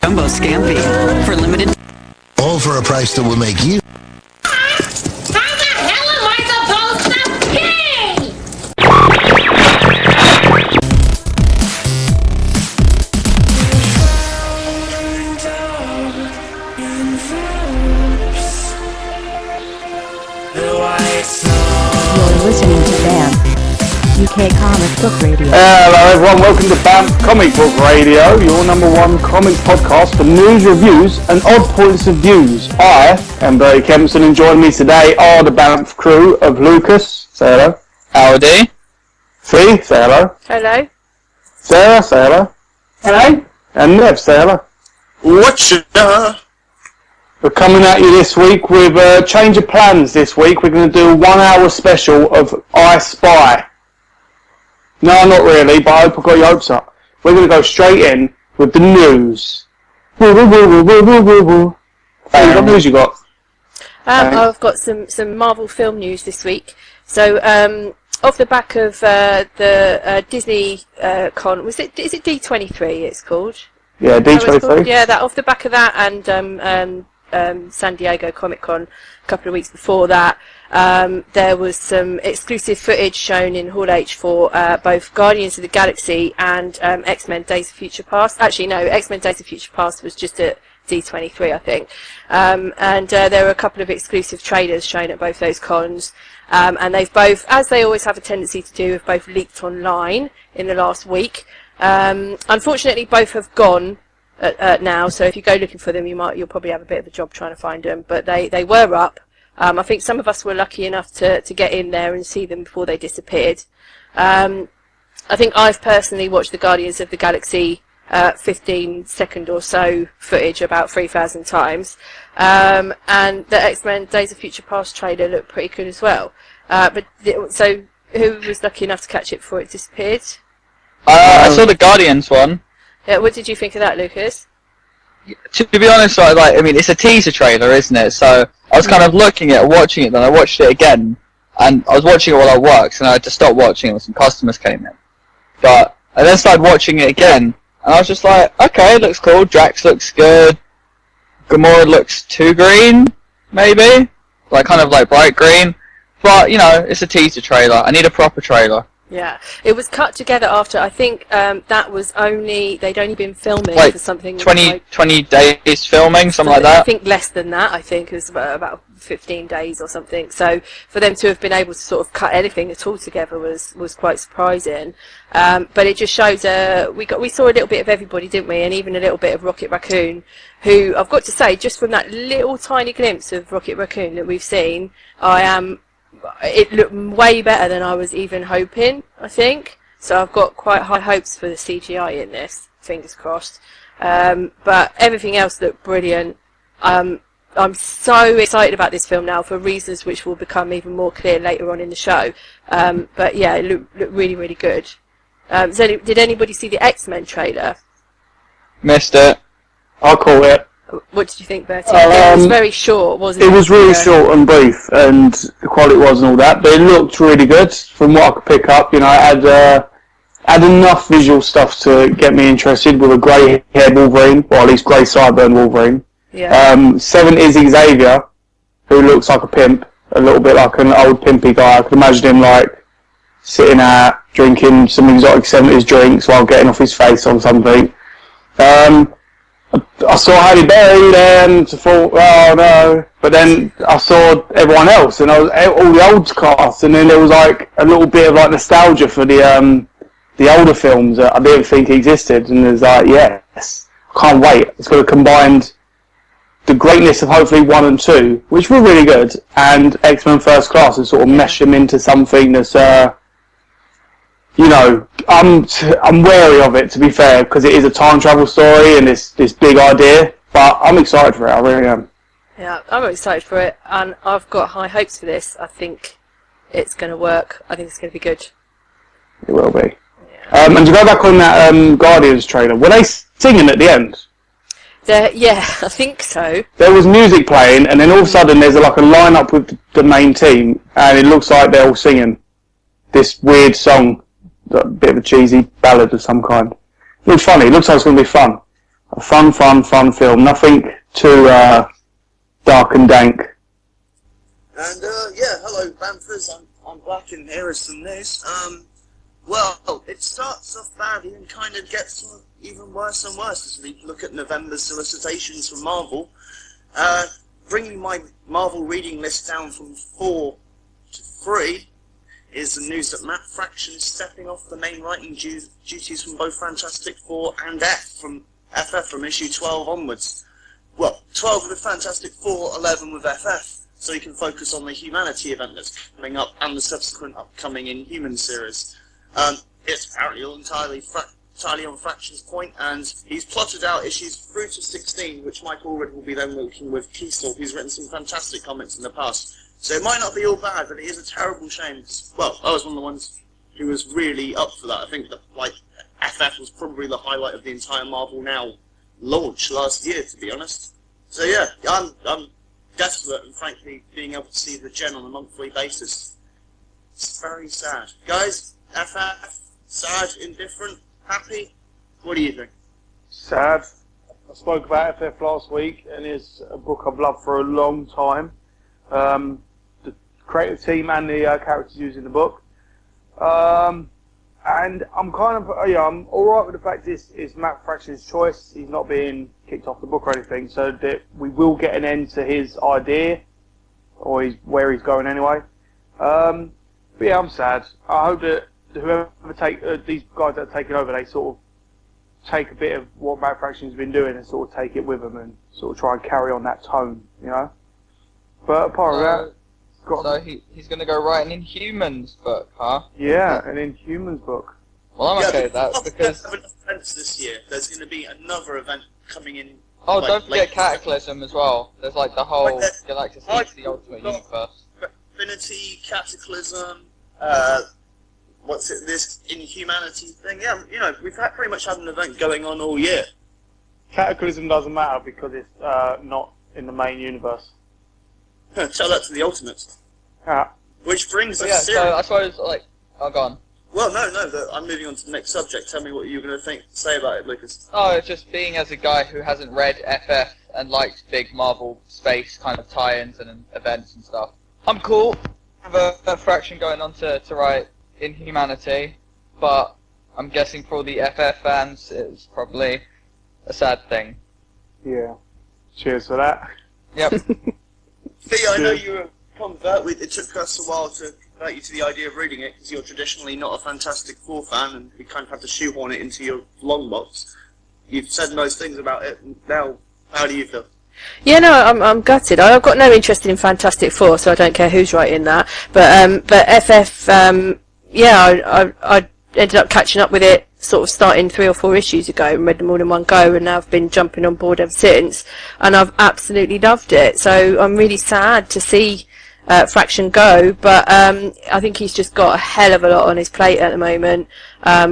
Jumbo Scampi for limited. All for a price that will make you. How the hell am I supposed to pay? You're listening to BAMF, UK Comic Book Radio. Hello everyone, welcome to BAMF Comic Book Radio, your number one comics podcast for news, reviews and odd points of views. I am Barry Kempson and joining me today are the BAMF crew of Lucas, say hello. Howdy. Fee, say hello. Hello. Sarah, say hello. Hello. And Nev, say hello. Whatcha? We're coming at you this week with a change of plans this week. We're going to do a 1 hour special of I Spy. No, not really, but I hope I got your hopes up. We're going to go straight in with the news. Woo, woo, woo, woo, woo, woo, woo. Hey, what news you got? I've got some Marvel film news this week. So, off the back of the Disney con, is it D23 it's called? Yeah, D23. Yeah, that off the back of that and San Diego Comic Con a couple of weeks before that, there was some exclusive footage shown in Hall H for both Guardians of the Galaxy and X-Men Days of Future Past. Actually, no, X-Men Days of Future Past was just at D23, I think. And there were a couple of exclusive trailers shown at both those cons. And they've both, as they always have a tendency to do, have both leaked online in the last week. Unfortunately, both have gone now, so if you go looking for them, you'll probably have a bit of a job trying to find them. But they were up. I think some of us were lucky enough to get in there and see them before they disappeared. I think I've personally watched the Guardians of the Galaxy 15-second or so footage about 3,000 times, and the X-Men Days of Future Past trailer looked pretty good as well. So who was lucky enough to catch it before it disappeared? I saw the Guardians one. What did you think of that, Lucas? To be honest, it's a teaser trailer, isn't it? So I was kind of watching it, then I watched it again, and I was watching it while I worked, and I had to stop watching it when some customers came in. But I then started watching it again, and I was just like, okay, it looks cool, Drax looks good, Gamora looks too green, maybe? Kind of bright green. But, it's a teaser trailer. I need a proper trailer. Yeah, it was cut together after, I think that was they'd only been filming for something 20 days filming, something like that. I think less than that, I think it was about 15 days or something. So for them to have been able to sort of cut anything at all together was quite surprising. But it just shows, we saw a little bit of everybody, didn't we? And even a little bit of Rocket Raccoon, who, I've got to say, just from that little tiny glimpse of Rocket Raccoon that we've seen, it looked way better than I was even hoping, I think. So I've got quite high hopes for the CGI in this, fingers crossed. But everything else looked brilliant. I'm so excited about this film now for reasons which will become even more clear later on in the show. But yeah, it looked really, really good. So did anybody see the X-Men trailer? Missed it. I caught it. What did you think, Bertie? It was very short, wasn't it? It was really short and brief, and the quality wasn't all that, but it looked really good from what I could pick up. It had enough visual stuff to get me interested with a grey-haired Wolverine, or at least grey sideburn Wolverine. Yeah. 70s Xavier, who looks like a pimp, a little bit like an old pimpy guy. I could imagine him sitting out, drinking some exotic 70s drinks while getting off his face on something. I saw Halle Berry then, to thought, oh no, but then I saw everyone else, and all the old cast, and then there was a little bit of nostalgia for the older films that I didn't think existed, and there's yes, can't wait. It's going to combine the greatness of hopefully 1 and 2, which were really good, and X-Men First Class, and sort of mesh them into something that's I'm wary of it, to be fair, because it is a time travel story and this big idea, but I'm excited for it, I really am. Yeah, I'm excited for it, and I've got high hopes for this. I think it's going to work. I think it's going to be good. It will be. Yeah. And to go back on that Guardians trailer, were they singing at the end? Yeah, I think so. There was music playing, and then all of a sudden there's a line-up with the main team, and it looks like they're all singing this weird song, a bit of a cheesy ballad of some kind. It looks funny. It looks like it's going to be fun. a fun film. Nothing too dark and dank. And hello, BAMFers. I'm back in here with some news. Well, it starts off badly and kind of gets even worse and worse as we look at November's solicitations from Marvel. Bringing my Marvel reading list down from 4 to 3 is the news that Matt Fraction is stepping off the main writing duties from both Fantastic Four and FF from issue 12 onwards. Well, 12 with Fantastic Four, 11 with FF, so he can focus on the Humanity event that's coming up and the subsequent upcoming Inhuman series. It's apparently all entirely on Fraction's point, and he's plotted out issues through to 16, which Mike Allred will be then working with Kiesel, who's written some fantastic comics in the past. So it might not be all bad, but it is a terrible shame. Well, I was one of the ones who was really up for that. I think that, like, FF was probably the highlight of the entire Marvel Now launch last year, to be honest. So yeah, I'm desperate, and frankly, being able to see the Gen on a monthly basis, it's very sad. Guys, FF, sad, indifferent, happy? What do you think? Sad. I spoke about FF last week, and it's a book I've loved for a long time. The creative team and the characters used in the book. And I'm kind of, I'm alright with the fact it's Matt Fraction's choice. He's not being kicked off the book or anything, so that we will get an end to his idea, or where he's going anyway. But yeah, I'm sad. I hope that whoever these guys that are taking over, they sort of take a bit of what Matt Fraction's been doing and sort of take it with them and sort of try and carry on that tone, you know? But apart from that... So he's going to go write an Inhumans book, huh? Yeah, an Inhumans book. Well, I'm okay with that, because... events this year. There's going to be another event coming in... Oh, like, don't forget Cataclysm as well. There's like the whole Galactus League, the Ultimate Universe. Infinity, Cataclysm, this Inhumanity thing. Yeah, you know, we've pretty much had an event going on all year. Cataclysm doesn't matter because it's not in the main universe. Tell that to the Ultimates. Which brings us to... so I suppose, like... Oh, go on. Well, no, I'm moving on to the next subject. Tell me what you're going to say about it, Lucas. Oh, it's just being as a guy who hasn't read FF and likes big Marvel space kind of tie-ins and events and stuff. I'm cool. I have a Fraction going on to write Inhumanity, but I'm guessing for all the FF fans, it's probably a sad thing. Yeah. Cheers for that. Yep. Theo, I know you're a convert. It took us a while to convert you to the idea of reading it, because you're traditionally not a Fantastic Four fan, and we kind of had to shoehorn it into your long box. You've said nice things about it, and now, how do you feel? Yeah, no, I'm gutted. I've got no interest in Fantastic Four, so I don't care who's writing that. But FF, I ended up catching up with it, sort of starting 3 or 4 issues ago, and read them all in one go, and now I've been jumping on board ever since, and I've absolutely loved it. So I'm really sad to see Fraction go, but I think he's just got a hell of a lot on his plate at the moment,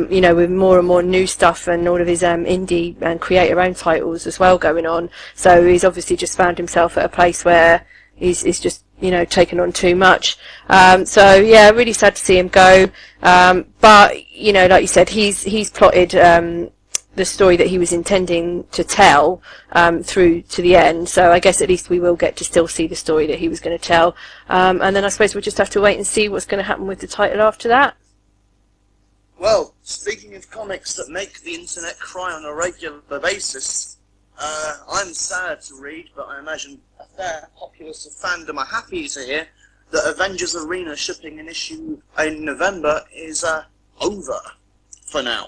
you know, with more and more new stuff and all of his indie and creator-owned titles as well going on. So he's obviously just found himself at a place where he's just, you know, taken on too much. So yeah, really sad to see him go. But you know, like you said, he's plotted the story that he was intending to tell through to the end. So I guess at least we will get to still see the story that he was going to tell. And then I suppose we'll just have to wait and see what's going to happen with the title after that. Well, speaking of comics that make the internet cry on a regular basis, I'm sad to read, but I imagine a fair populace of fandom are happy to hear that Avengers Arena shipping an issue in November is over for now.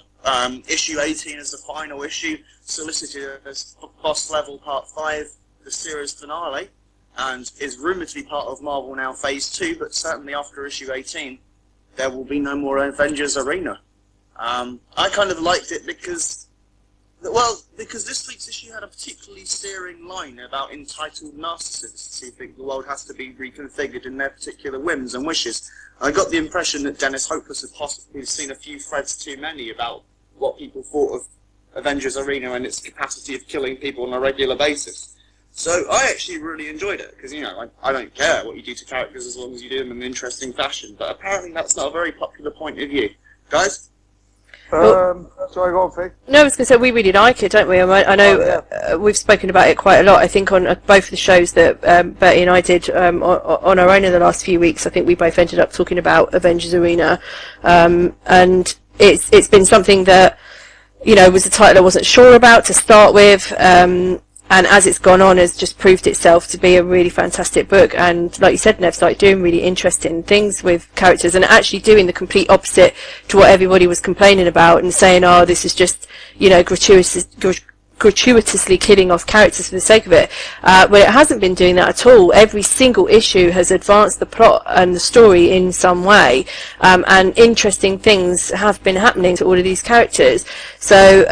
Issue 18 is the final issue, solicited as Boss Level Part 5, the series finale, and is rumoured to be part of Marvel Now Phase 2, but certainly after issue 18, there will be no more Avengers Arena. I kind of liked it because this week's issue had a particularly searing line about entitled narcissists who think the world has to be reconfigured in their particular whims and wishes. I got the impression that Dennis Hopeless had possibly seen a few threads too many about what people thought of Avengers Arena and its capacity of killing people on a regular basis. So I actually really enjoyed it, because, you know, I don't care what you do to characters as long as you do them in an interesting fashion, but apparently that's not a very popular point of view. Guys? Sorry, go on, Fig. No, I was going to say we really like it, don't we? I know we've spoken about it quite a lot. I think on both the shows that Bertie and I did on our own in the last few weeks, I think we both ended up talking about Avengers Arena, and it's been something that, you know, was a title I wasn't sure about to start with, and as it's gone on has just proved itself to be a really fantastic book, and like you said, Nev, started doing really interesting things with characters and actually doing the complete opposite to what everybody was complaining about and saying, oh, this is just, you know, gratuitously killing off characters for the sake of it. Well, it hasn't been doing that at all. Every single issue has advanced the plot and the story in some way, and interesting things have been happening to all of these characters. So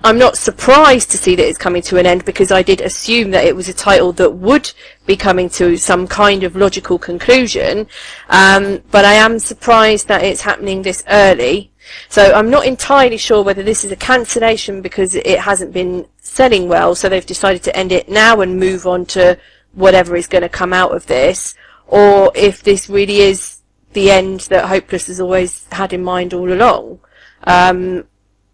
I'm not surprised to see that it's coming to an end, because I did assume that it was a title that would be coming to some kind of logical conclusion, but I am surprised that it's happening this early. So I'm not entirely sure whether this is a cancellation because it hasn't been selling well, so they've decided to end it now and move on to whatever is going to come out of this, or if this really is the end that Hopeless has always had in mind all along. I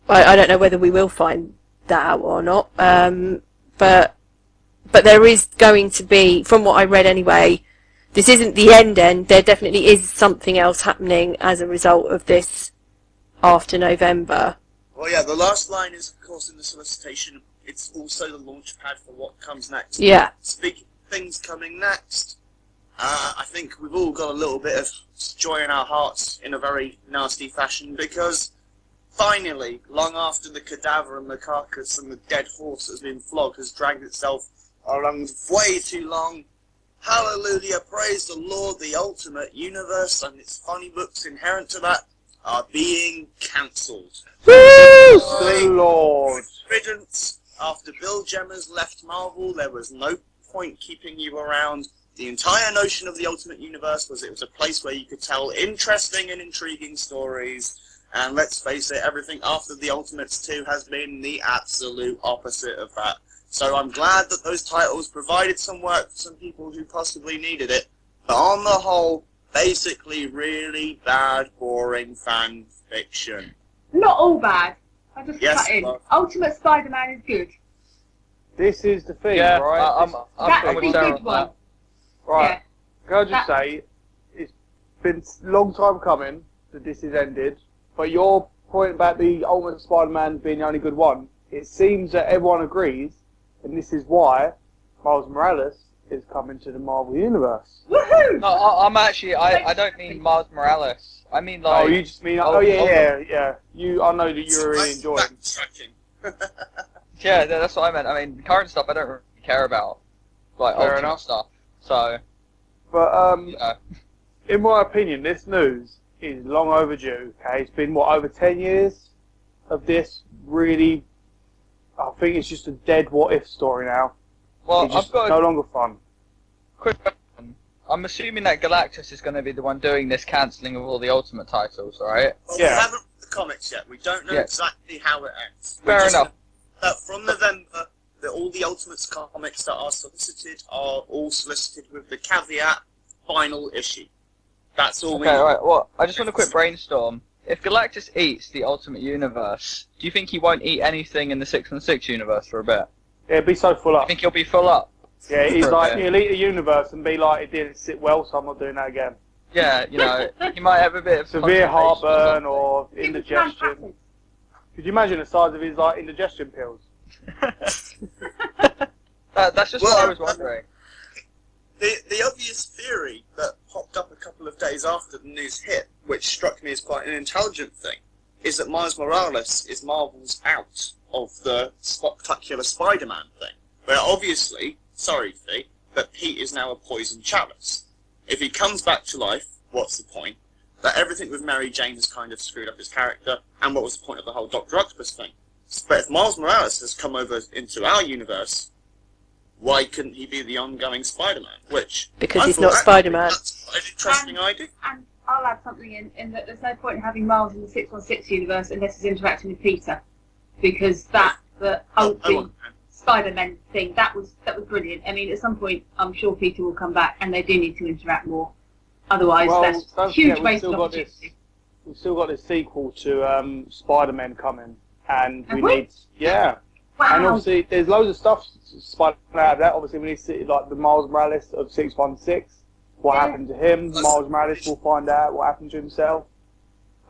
don't know whether we will find that out or not, but there is going to be, from what I read anyway, this isn't the end. There definitely is something else happening as a result of this after November. Well, yeah, the last line is, of course, in the solicitation. It's also the launch pad for what comes next. Yeah. Speaking of things coming next, I think we've all got a little bit of joy in our hearts in a very nasty fashion, because finally, long after the cadaver and the carcass and the dead horse that's been flogged has dragged itself along way too long, hallelujah, praise the Lord, the Ultimate Universe and its funny books inherent to that are being cancelled. The Lord. Riddance. After Bill Gemmer's left Marvel, there was no point keeping you around. The entire notion of the Ultimate Universe was it was a place where you could tell interesting and intriguing stories. And let's face it, everything after the Ultimates 2 has been the absolute opposite of that. So I'm glad that those titles provided some work for some people who possibly needed it. But on the whole, basically really bad, boring fan fiction. Not all bad. I just Yes, cut in. well- Ultimate Spider-Man is good. This is the thing, Yeah, right? That's I'm the with Sarah good on one. that. Right. Can I just That- say, it's been a long time coming that this has ended, but your point about the Ultimate Spider-Man being the only good one, it seems that everyone agrees, and this is why Miles Morales is coming to the Marvel Universe. Woohoo! No, I'm actually, I don't mean Miles Morales. I mean, like... Oh, you just mean, Oh, yeah. I know that you're really Nice enjoying. backtracking. Yeah, that's what I meant. I mean, current stuff I don't really care about. Like, Fair Ultimate enough. stuff. So, But, you know. in my opinion, this news is long overdue, okay? It's been, over 10 years of this really... I think it's just a dead what-if story now. Well, It's just I've got no a longer fun. quick question. I'm assuming that Galactus is going to be the one doing this cancelling of all the Ultimate titles, right? Well, Yeah. we haven't read the comics yet. We don't know Yeah. exactly how it ends. Fair We just enough. know that from November, that all the Ultimates comics that are solicited are all solicited with the caveat final issue. That's all we Okay, know. alright, well, I just want a quick brainstorm. If Galactus eats the Ultimate Universe, do you think he won't eat anything in the 616 universe for a bit? Yeah, it'd be so full I up. think he'll be full up. Yeah, he's for a like, bit. he'll eat the universe and be like, it didn't sit well, so I'm not doing that again. Yeah, you know, he might have a bit of Severe constipation heartburn something. or Give us indigestion. Pan-Pacific. Could you imagine the size of his, indigestion pills? That's just what I was wondering. The obvious theory that popped up a couple of days after the news hit, which struck me as quite an intelligent thing, is that Miles Morales is Marvel's out of the spectacular Spider-Man thing. Where obviously, sorry Fee, but Pete is now a poison chalice. If he comes back to life, what's the point? That everything with Mary Jane has kind of screwed up his character, and what was the point of the whole Dr. Octopus thing? But if Miles Morales has come over into our universe, why couldn't he be the ongoing Spider-Man? Which Because I he's thought not actually Spider-Man. That's quite an interesting idea. And I'll add something in that there's no point in having Miles in the 616 universe unless he's interacting with Peter, because the Spider-Man thing that was brilliant. I mean, at some point, I'm sure Peter will come back, and they do need to interact more. Otherwise, Well, that's a don't huge forget, we've wasted still got this. opportunity. we've still got this sequel to Spider-Man coming, and we Have we? need, yeah. Wow. And obviously, there's loads of stuff Spider-Man out of that. Obviously, we need to see like the Miles Morales of 616. What happened to him? Miles Morales will find out what happened to himself.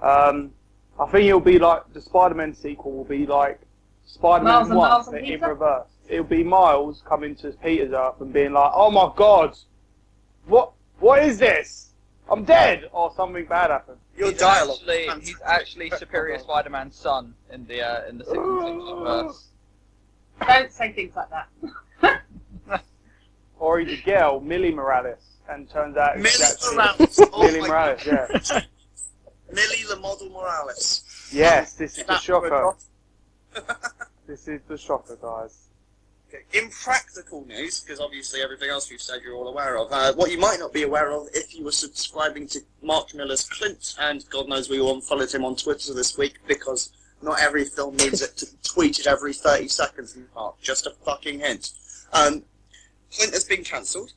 I think it'll be like the Spider-Man sequel will be like Miles Spider-Man and 1 Miles and but in Peter? reverse. It'll be Miles coming to Peter's Earth and being like, "Oh my God, what is this? I'm dead," or something bad happened. Your He's dialogue. He's actually Superior Spider-Man's son in the 616 verse. Don't say things like that. Or he's a girl, Millie Morales, and turns out it's Millie actually Morales. Oh Millie my Morales, yeah. Millie the model Morales. Yes, this is the That's shocker. This is the shocker, guys. In practical news, because obviously everything else we've said you're all aware of, what you might not be aware of if you were subscribing to Mark Miller's Clint, and God knows we all unfollowed him on Twitter this week, because not every film needs it to be tweeted every 30 seconds, Mark. Just a fucking hint. Clint has been cancelled,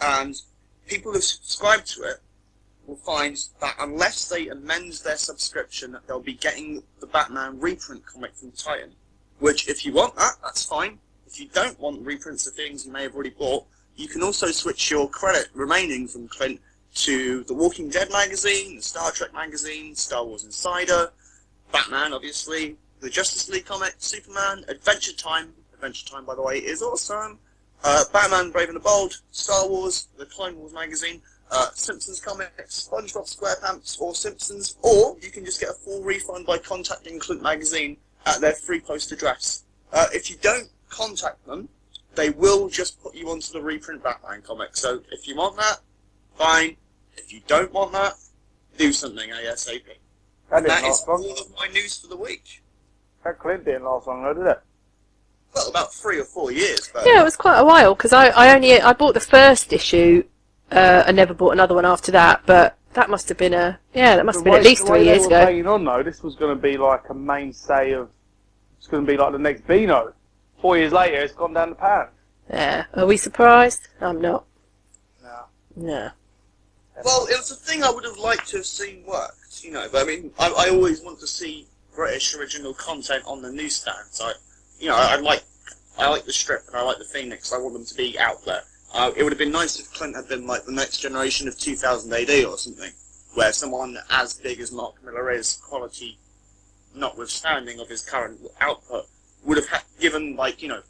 and people who subscribe to it will find that unless they amend their subscription, they'll be getting the Batman reprint comic from Titan. Which, if you want that, that's fine. If you don't want reprints of things you may have already bought, you can also switch your credit remaining from Clint to The Walking Dead magazine, the Star Trek magazine, Star Wars Insider, Batman, obviously, the Justice League comic, Superman, Adventure Time, by the way, is awesome, Batman Brave and the Bold, Star Wars, the Clone Wars magazine, Simpsons comics, SpongeBob SquarePants, or Simpsons, or you can just get a full refund by contacting Clint magazine at their free post address. If you don't contact them, they will just put you onto the reprint Batman comic. So if you want that, fine. If you don't want that, do something ASAP. That That didn't is last long. all of my news for the week. That Clint didn't last long, though, did it? Well, about 3 or 4 years. But Yeah, it was quite a while because I bought the first issue. I never bought another one after that, but that must have been at least 3 years The ago. way they were banging on, though, this was going to be like a mainstay of. It's going to be like the next Beano. 4 years later, it's gone down the pan. Yeah, are we surprised? I'm not. No. No. Well, it was a thing I would have liked to have seen worked, you know. But I mean, I always want to see British original content on the newsstands. I like the Strip and I like the Phoenix. I want them to be out there. It would have been nice if Clint had been like the next generation of 2000 AD or something, where someone as big as Mark Miller is, quality notwithstanding of his current output, would have given, like, you know,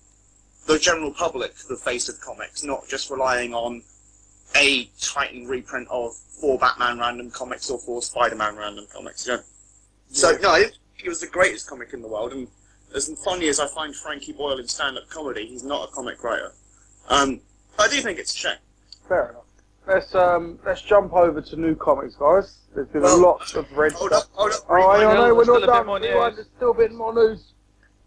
the general public the face of comics, not just relying on a Titan reprint of 4 Batman random comics or 4 Spider-Man random comics, you know. So, no, I think he was the greatest comic in the world, and as funny as I find Frankie Boyle in stand-up comedy, he's not a comic writer. I do think it's a shame. Fair enough. Let's jump over to new comics, guys. There's been a lot of red Hold stuff. up. Oh, I know, we're There's not still a bit done. more news. There's still a bit more news.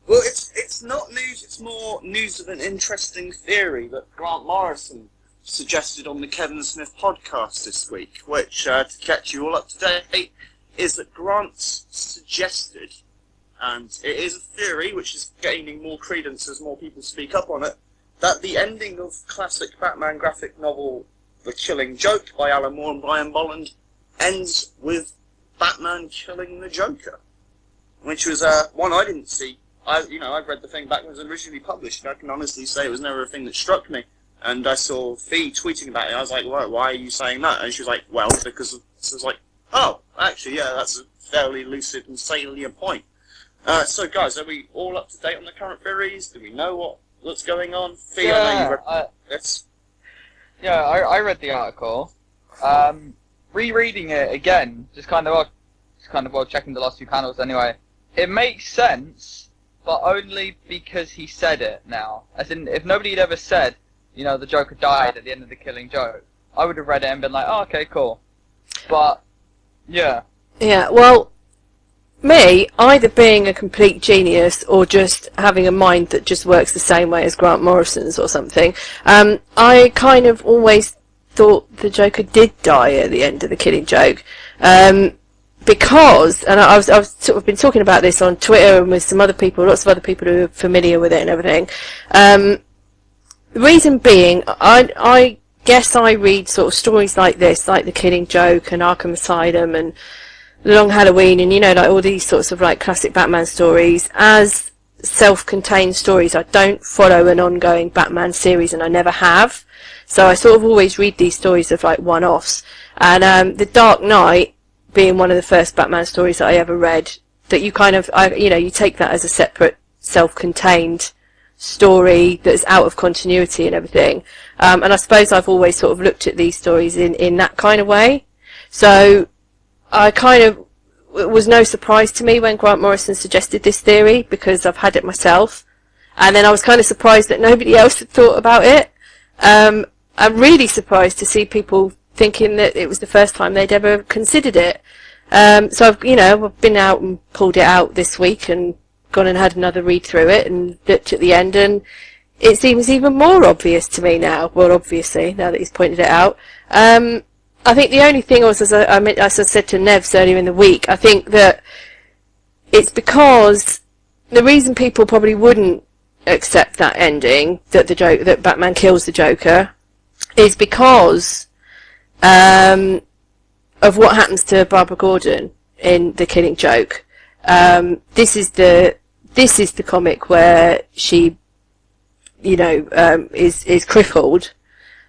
Well, it's not news, it's more news of an interesting theory that Grant Morrison suggested on the Kevin Smith podcast this week, which, to catch you all up to date, is that Grant suggested, and it is a theory which is gaining more credence as more people speak up on it, that the ending of classic Batman graphic novel The Killing Joke by Alan Moore and Brian Bolland ends with Batman killing the Joker, which was one I didn't see. I've read the thing back when it was originally published, and I can honestly say it was never a thing that struck me. And I saw Fee tweeting about it, and I was like, why are you saying that? And she was like, well, because of... So I was like, oh, actually, yeah, that's a fairly lucid and salient point. So, guys, are we all up to date on the current theories? Do we know what's going on? Fee, I know you read this. Yeah, I read the article. Rereading it again, just kind of while checking the last few panels anyway. It makes sense, but only because he said it now. As in, if nobody had ever said, you know, the Joker died at the end of The Killing Joke, I would have read it and been like, oh, okay, cool. But, yeah. Yeah, well, me, either being a complete genius or just having a mind that just works the same way as Grant Morrison's or something, I kind of always thought the Joker did die at the end of The Killing Joke. Because, and I've sort of been talking about this on Twitter and with some other people, lots of other people who are familiar with it and everything. The reason being, I guess I read sort of stories like this, like The Killing Joke and Arkham Asylum and Long Halloween and, you know, like all these sorts of like classic Batman stories as self-contained stories. I don't follow an ongoing Batman series, and I never have. So I sort of always read these stories of like one-offs. And The Dark Knight being one of the first Batman stories that I ever read, that you kind of, you know, you take that as a separate self-contained story that's out of continuity and everything. And I suppose I've always sort of looked at these stories in that kind of way. So I kind of, it was no surprise to me when Grant Morrison suggested this theory, because I've had it myself. And then I was kind of surprised that nobody else had thought about it. I'm really surprised to see people thinking that it was the first time they'd ever considered it. So I've been out and pulled it out this week and gone and had another read through it and looked at the end, and it seems even more obvious to me now. Well, obviously, now that he's pointed it out. I think the only thing was, as I said to Nevs earlier in the week, I think that it's because the reason people probably wouldn't accept that ending, that Batman kills the Joker, is because of what happens to Barbara Gordon in The Killing Joke. This is the comic where she, is crippled,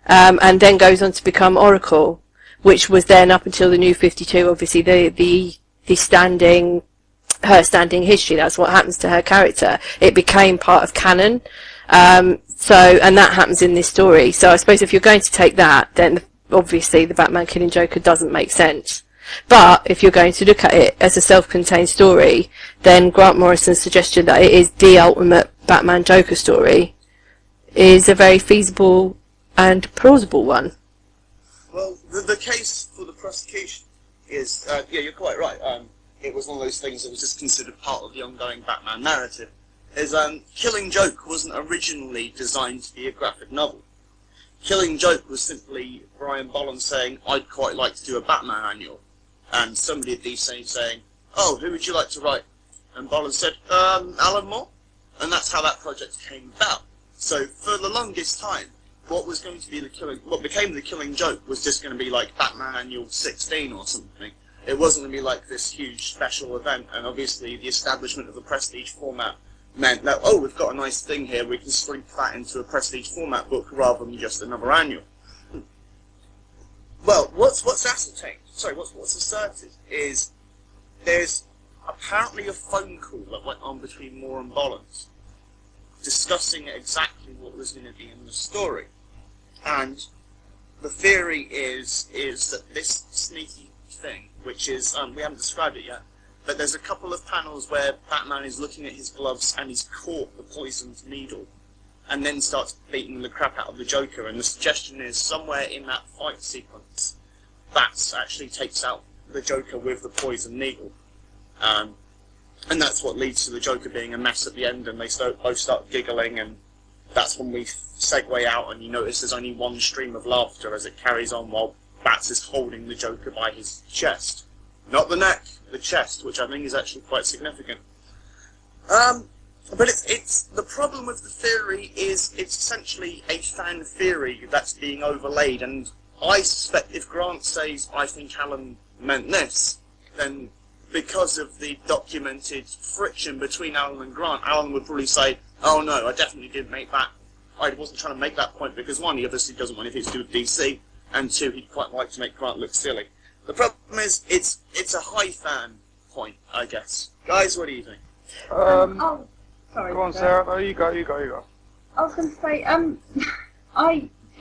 and then goes on to become Oracle, which was then up until the New 52, obviously the standing history. That's what happens to her character. It became part of canon. And that happens in this story. So I suppose if you're going to take that, then obviously the Batman Killing Joker doesn't make sense. But if you're going to look at it as a self-contained story, then Grant Morrison's suggestion that it is the ultimate Batman Joker story is a very feasible and plausible one. Well, the case for the prosecution is, you're quite right. It was one of those things that was just considered part of the ongoing Batman narrative. Killing Joke wasn't originally designed to be a graphic novel. Killing Joke was simply Brian Bolland saying, I'd quite like to do a Batman annual. And somebody at DC saying, oh, who would you like to write? And Bolland said, Alan Moore. And that's how that project came about. So for the longest time, what became the Killing Joke was just going to be like Batman Annual 16 or something. It wasn't going to be like this huge special event, and obviously the establishment of the prestige format meant that, oh, we've got a nice thing here, we can shrink that into a prestige format book rather than just another annual. Well, what's asserted is there's apparently a phone call that went on between Moore and Bolland discussing exactly what was going to be in the story. And the theory is that this sneaky thing, which is, we haven't described it yet, but there's a couple of panels where Batman is looking at his gloves and he's caught the poisoned needle and then starts beating the crap out of the Joker, and the suggestion is somewhere in that fight sequence, Bats actually takes out the Joker with the poisoned needle. And that's what leads to the Joker being a mess at the end, and they both start giggling, and that's when we segue out and you notice there's only one stream of laughter as it carries on while Bats is holding the Joker by his chest. Not the neck, the chest, which I think is actually quite significant. But it's the problem with the theory is it's essentially a fan theory that's being overlaid, and I suspect if Grant says, I think Alan meant this, then because of the documented friction between Alan and Grant, Alan would probably say, oh no, I definitely didn't make that. I wasn't trying to make that point because one, he obviously doesn't want anything to do with DC, and two, he'd quite like to make Grant look silly. The problem is, it's a high fan point, I guess. Guys, what do you think? Sorry. Go on, Sarah. No, you go. I was going to say,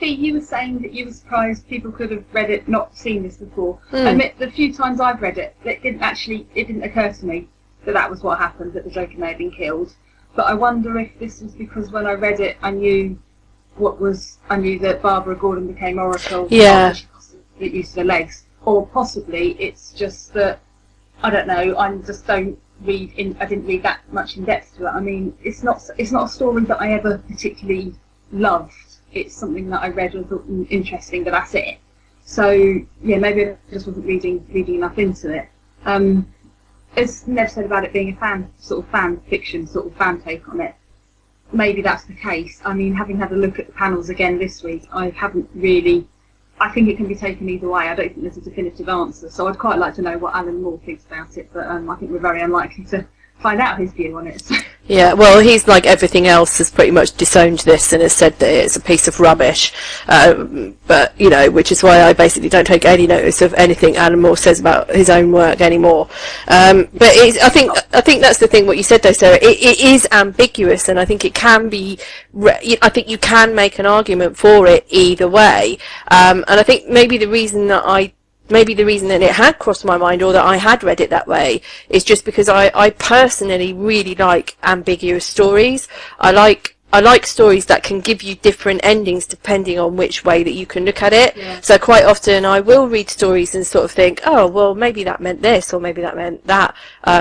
you were saying that you were surprised people could have read it, not seen this before. The few times I've read it, it didn't occur to me that was what happened, that the Joker may have been killed. But I wonder if this was because when I read it, I knew that Barbara Gordon became Oracle. Yeah. That used her legs, or possibly it's just that I don't know. I didn't read that much in depth to it. I mean, it's not a story that I ever particularly loved. It's something that I read and thought interesting, but that's it. So yeah, maybe I just wasn't reading enough into it. As Nev said about it being a fan fiction, sort of fan take on it, maybe that's the case. I mean, having had a look at the panels again this week, I haven't really I think it can be taken either way. I don't think there's a definitive answer. So I'd quite like to know what Alan Moore thinks about it, but I think we're very unlikely to find out his view on it. So. Yeah, well, he's like everything else has pretty much disowned this and has said that it's a piece of rubbish. But you know, which is why I basically don't take any notice of anything Alan Moore says about his own work anymore. But I think that's the thing. What you said though, Sarah, it is ambiguous, and I think it can be. I think you can make an argument for it either way. And I think maybe the reason that it had crossed my mind, or that I had read it that way, is just because I personally really like ambiguous stories. I like stories that can give you different endings depending on which way that you can look at it. Yeah. So quite often I will read stories and sort of think, oh, well, maybe that meant this, or maybe that meant that.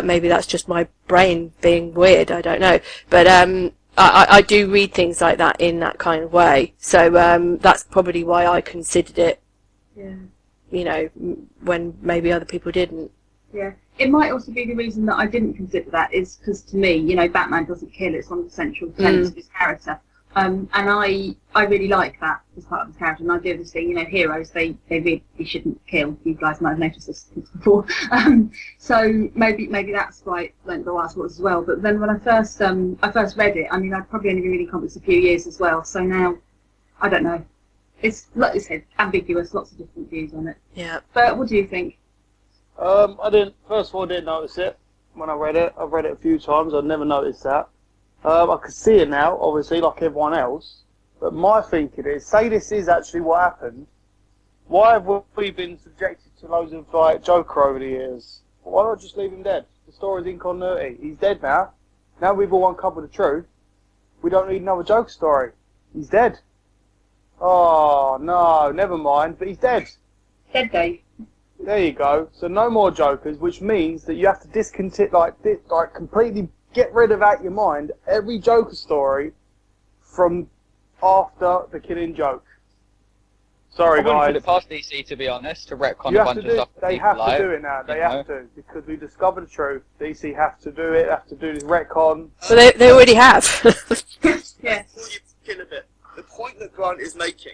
Maybe that's just my brain being weird, I don't know. But I do read things like that in that kind of way. So that's probably why I considered it. Yeah. You know, when maybe other people didn't. Yeah, it might also be the reason that I didn't consider that is because to me, you know, Batman doesn't kill. It's one of the central tenets of his character, and I really like that as part of his character. And I do this thing, you know, heroes they really shouldn't kill. You guys might have noticed this before. So maybe that's why it went the last was as well. But then when I first read it, I mean, I'd probably only been reading comics a few years as well. So now, I don't know. It's, like I said, ambiguous, lots of different views on it. Yeah. But what do you think? First of all, I didn't notice it when I read it. I've read it a few times, I'd never noticed that. I could see it now, obviously, like everyone else. But my thinking is, say this is actually what happened, why have we been subjected to loads of, like, Joker over the years? Why not just leave him dead? The story's in continuity. He's dead now. Now we've all uncovered the truth. We don't need another Joker story. He's dead. Oh, no, never mind, but he's dead. Dead Dave. There you go. So no more Jokers, which means that you have to discontinue, like completely get rid of out your mind every Joker story from after the Killing Joke. Sorry, I wouldn't guys. put it past DC, to be honest, to retcon You a have bunch to of do. stuff. They have to do it now. They have to, because we discovered the truth. DC have to do it. Have to do this retcon. So they already have. Yeah. Before you kill a bit, the point that Grant is making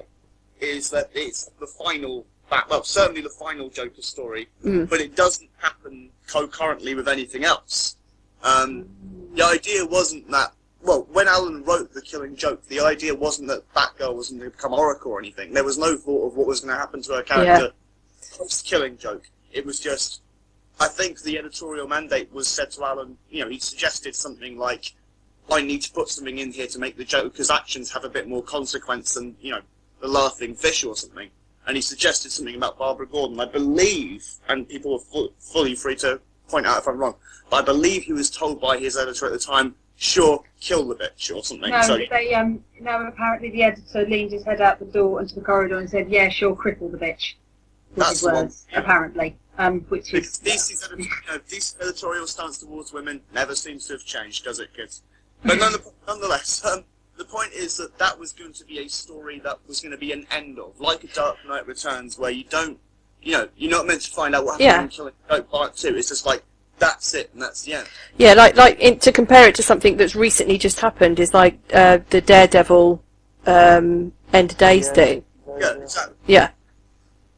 is that it's the final, well, certainly the final Joker story, but it doesn't happen concurrently with anything else. The idea wasn't that, well, when Alan wrote The Killing Joke, the idea wasn't that Batgirl was going to become Oracle or anything. There was no thought of what was going to happen to her character post-Killing Joke. It was just, I think the editorial mandate was said to Alan, you know, he suggested something like, I need to put something in here to make the Joker's actions have a bit more consequence than, you know, the laughing fish or something. And he suggested something about Barbara Gordon. I believe, and people are fully free to point out if I'm wrong, but I believe he was told by his editor at the time, sure, kill the bitch or something. No, So, no, apparently the editor leaned his head out the door into the corridor and said, yeah, sure, cripple the bitch. With That's his the one, words, apparently. Which is... DC's editorial stance towards women never seems to have changed, does it, kids? But nonetheless, the point is that that was going to be a story that was going to be an end of, like a Dark Knight Returns, where you don't, you know, you're not meant to find out what happened in Killing Joke Part 2. It's just like, that's it, and that's the end. Yeah, to compare it to something that's recently just happened is like the Daredevil End of Days thing. Yeah, exactly. Yeah.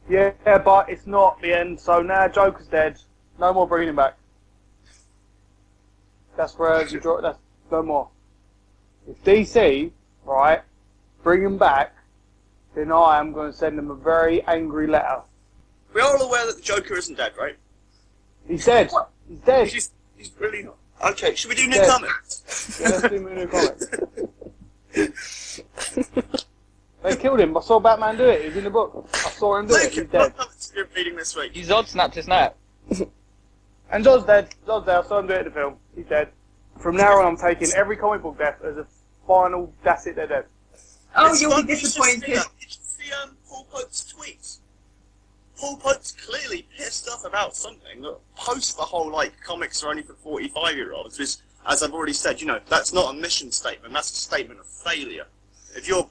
Yeah, but it's not the end. So now Joker's dead. No more bringing him back. That's where you draw. That's no more. If DC, right, bring him back, then I am going to send him a very angry letter. We're all aware that the Joker isn't dead, right? He's dead. What? He's dead. He's really not. Okay, should we do new Dead. comics? Yeah, let's do new comics. They killed him. I saw Batman do it. He was in the book. I saw him do it. He's Luke, dead. what comics have you been reading this week? He's odd snapped his neck. And Zod's dead. Zod's dead. I saw him do it in the film. He's dead. From now on, I'm taking every comic book death as a final. That's it. They're dead. Oh, It's you'll fun be you should disappointed. see that. Did you see Paul Pope's tweets? Paul Pope's clearly pissed off about something that posts the whole, like, comics are only for 45-year-olds, which, as I've already said, you know, that's not a mission statement, that's a statement of failure. If your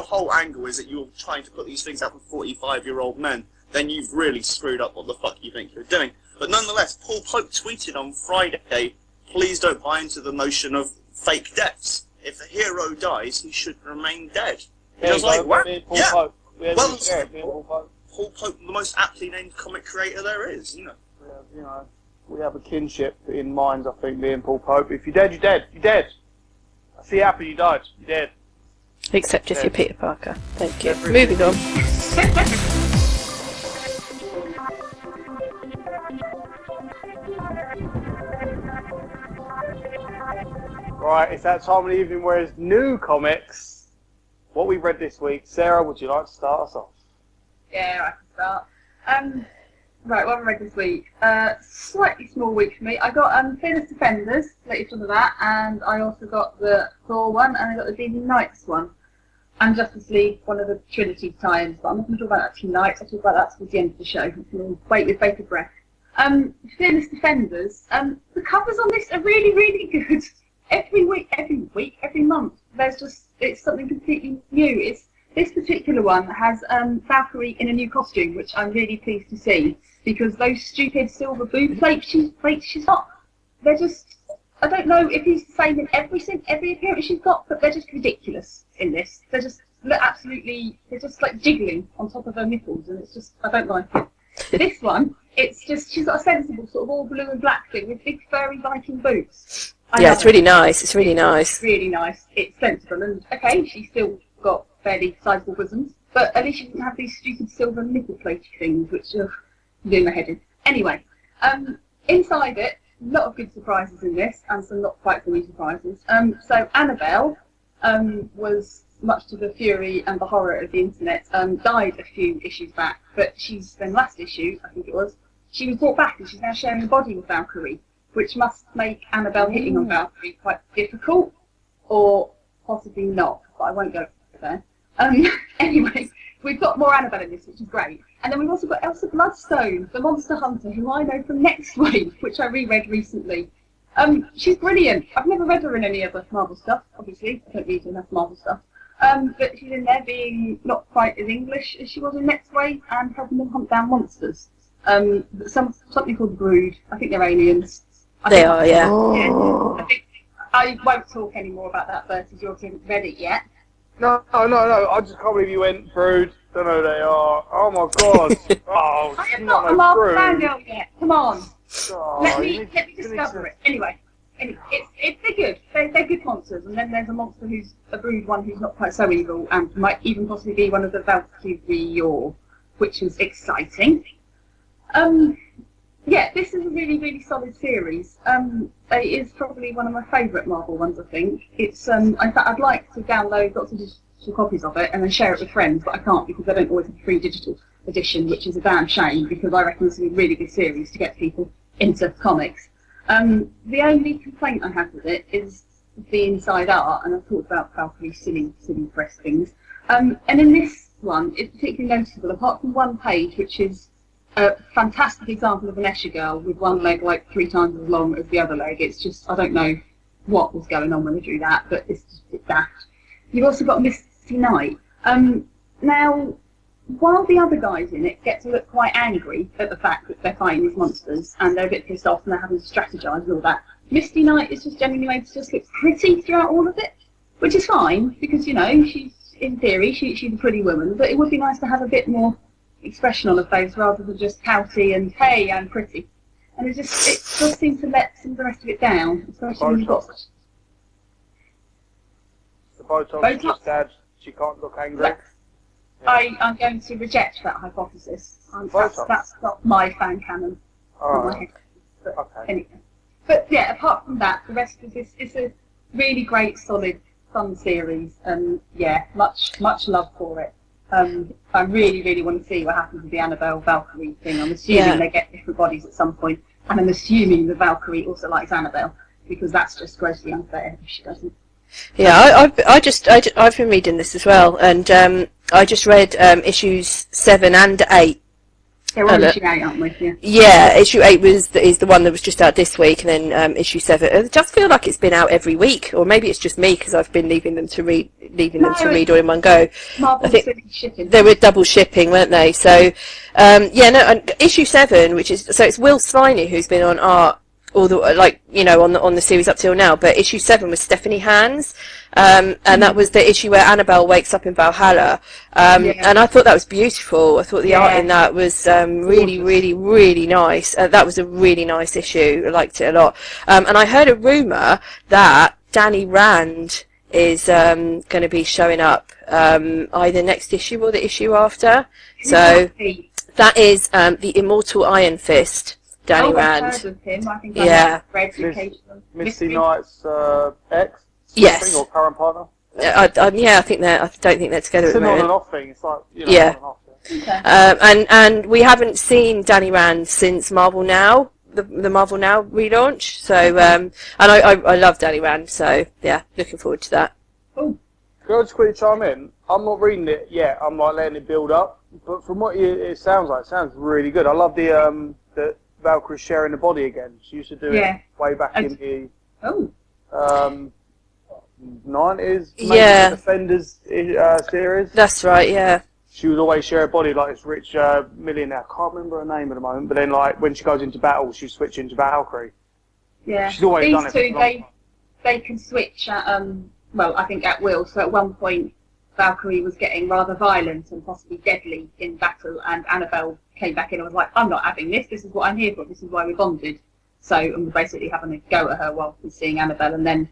whole angle is that you're trying to put these things out for 45-year-old men, then you've really screwed up what the fuck you think you're doing. But nonetheless, Paul Pope tweeted on Friday, please don't buy into the notion of fake deaths. If the hero dies, he should remain dead. And I was like, what? Paul Pope. We had Well, Richard Garriott being Paul Pope. Paul Pope, the most aptly named comic creator there is, you know. You know, we have a kinship in minds, I think, me and Paul Pope. If you're dead, you're dead. You're dead. I see you happy, you died. You're dead. Except if Yeah. you're Peter Parker. Thank you. Every- Moving on. Right, it's that time of the evening where it's new comics. What we've read this week. Sarah, would you like to start us off? Yeah, I can start. Right, what have I read this week? Slightly small week for me. I got Fearless Defenders, latest one of that, and I also got the Thor one, and I got the Demon Knights one. And Justice League, one of the Trinity tie-ins, but I'm not going to talk about that tonight. I'll talk about that towards the end of the show. We'll wait with bated breath. Fearless Defenders, the covers on this are really, really good. Every month, it's something completely new. This particular one has Valkyrie in a new costume, which I'm really pleased to see, because those stupid silver boob plates she's got, they're just, I don't know if he's the same in every appearance she's got, but they're just ridiculous in this. They're just they're just like jiggling on top of her nipples, and it's just, I don't like it. This one, it's just, she's got a sensible sort of all blue and black thing with big furry Viking boots. Yeah, it's really nice. It's really nice. It's really nice. It's sensible, and okay, she's still got fairly sizable bosoms, but at least she doesn't have these stupid silver nipple plated things, which are doing my head in. Anyway, inside it, a lot of good surprises in this, and some not quite so good surprises. So Annabelle was, much to the fury and the horror of the internet, died a few issues back, but then last issue, I think it was, she was brought back and she's now sharing a body with Valkyrie, which must make Annabelle hitting on Valkyrie quite difficult, or possibly not, but I won't go there. Anyway, we've got more Annabelle in this, which is great. And then we've also got Elsa Bloodstone, the monster hunter, who I know from Next Wave, which I reread recently. She's brilliant. I've never read her in any other Marvel stuff, obviously. I don't read enough Marvel stuff. But she's in there being not quite as English as she was in Next Wave and helping them hunt down monsters. Something called the Brood. I think they're aliens. They are, yeah. I think I won't talk any more about that versus yours haven't read it yet. No. I just can't believe you went Brood. Don't know who they are. Oh my god. Oh, I am not a Marvel fangirl yet. Come on. Oh, Let me discover it. Anyway, they're good. They're good monsters. And then there's a monster who's a Brood one who's not quite so evil and might even possibly be one of the Valkyrie, which is exciting. Yeah, this is a really, really solid series. It is probably one of my favourite Marvel ones, I think. It's in fact, I'd like to download lots of digital copies of it and then share it with friends, but I can't because I don't always have a free digital edition, which is a damn shame because I reckon it's a really good series to get people into comics. The only complaint I have with it is the inside art, and I've talked about Valkyrie's silly press things. And in this one, it's particularly noticeable, apart from one page, which is a fantastic example of an Escher girl with one leg like 3 times as long as the other leg. It's just, I don't know what was going on when they drew that, but it's just it's daft. You've also got Misty Knight. Now, while the other guys in it get to look quite angry at the fact that they're fighting these monsters and they're a bit pissed off and they're having to strategise and all that, Misty Knight is just genuinely made to just look pretty throughout all of it, which is fine because, you know, she's, in theory, she's a pretty woman, but it would be nice to have a bit more expression on her face rather than just pouty and hey, I'm pretty. And it does seem to let some of the rest of it down, especially when you've got the Botox just said she can't look angry. Yeah. I'm going to reject that hypothesis. That's not my fan canon. Alright. Okay. Anyway. But yeah, apart from that, the rest of this is a really great, solid, fun series, and yeah, much love for it. I really, really want to see what happens with the Annabelle Valkyrie thing. I'm assuming they get different bodies at some point, and I'm assuming the Valkyrie also likes Annabelle, because that's just grossly unfair if she doesn't. Yeah, I've been reading this as well, and I just read issues 7 and 8. Yeah, we're on issue 8, aren't we? Yeah. Yeah, issue 8 is the one that was just out this week, and then issue 7. It just feel like it's been out every week, or maybe it's just me because I've been leaving them to read all in one go. I think shipping. They were double shipping, weren't they? So, and issue 7, which is it's Will Sliney who's been on art all the on the series up till now. But issue 7 was Stephanie Hands, and that was the issue where Annabelle wakes up in Valhalla, and I thought that was beautiful. I thought the art in that was really, really, really nice. That was a really nice issue. I liked it a lot. And I heard a rumor that Danny Rand is going to be showing up either next issue or the issue after. So that is the Immortal Iron Fist, Danny Rand. I've heard of him. I think I read Misty Knight's ex? Yes. Or current partner? I don't think they're together It's at the an on moment. and off thing. It's like, on and off. Okay. And we haven't seen Danny Rand since Marvel Now, the Marvel Now relaunch. So and I love Danny Rand. So yeah, looking forward to that. Can I just quickly chime in? I'm not reading it yet. I'm like letting it build up. But from what it sounds like, it sounds really good. I love the Valkyrie sharing the body again. She used to do it way back in the 90s. Yeah. Defenders series. That's right. Yeah. She would always share a body like this rich millionaire. I can't remember her name at the moment. But then, like when she goes into battle, she switches into Valkyrie. Yeah. She's always done it. These two, they can switch at well, I think at will. So at one point, Valkyrie was getting rather violent and possibly deadly in battle, and Annabelle came back in and was like, I'm not having this, this is what I'm here for, this is why we bonded. So, and we're basically having a go at her while we're seeing Annabelle, and then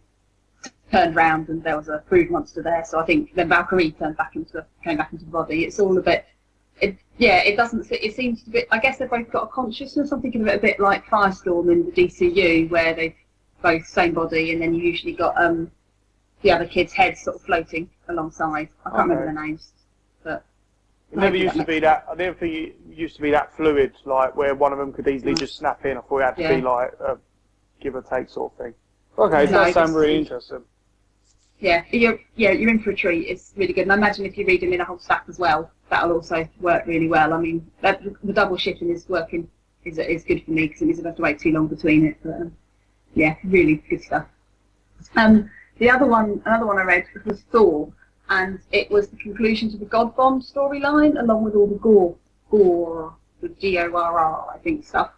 turned round and there was a brood monster there, so I think then Valkyrie came back into the body. It's all a bit, it seems to be, I guess they've both got a consciousness. I'm thinking of it a bit like Firestorm in the DCU, where they've both same body, and then you usually got the other kid's head sort of floating alongside. I can't remember their names, but it never used to be that. I didn't think it used to be that fluid, like where one of them could easily just snap in. I thought it had to be like a give or take sort of thing. Okay, it does sound really interesting. Yeah, you're in for a treat. It's really good, and I imagine if you read them in a whole stack as well, that'll also work really well. I mean, the double shipping is working is good for me because it means I don't have to wait too long between it. But yeah, really good stuff. Another one I read was Thor, and it was the conclusion to the God Bomb storyline, along with all the gore, the GORR, I think, stuff.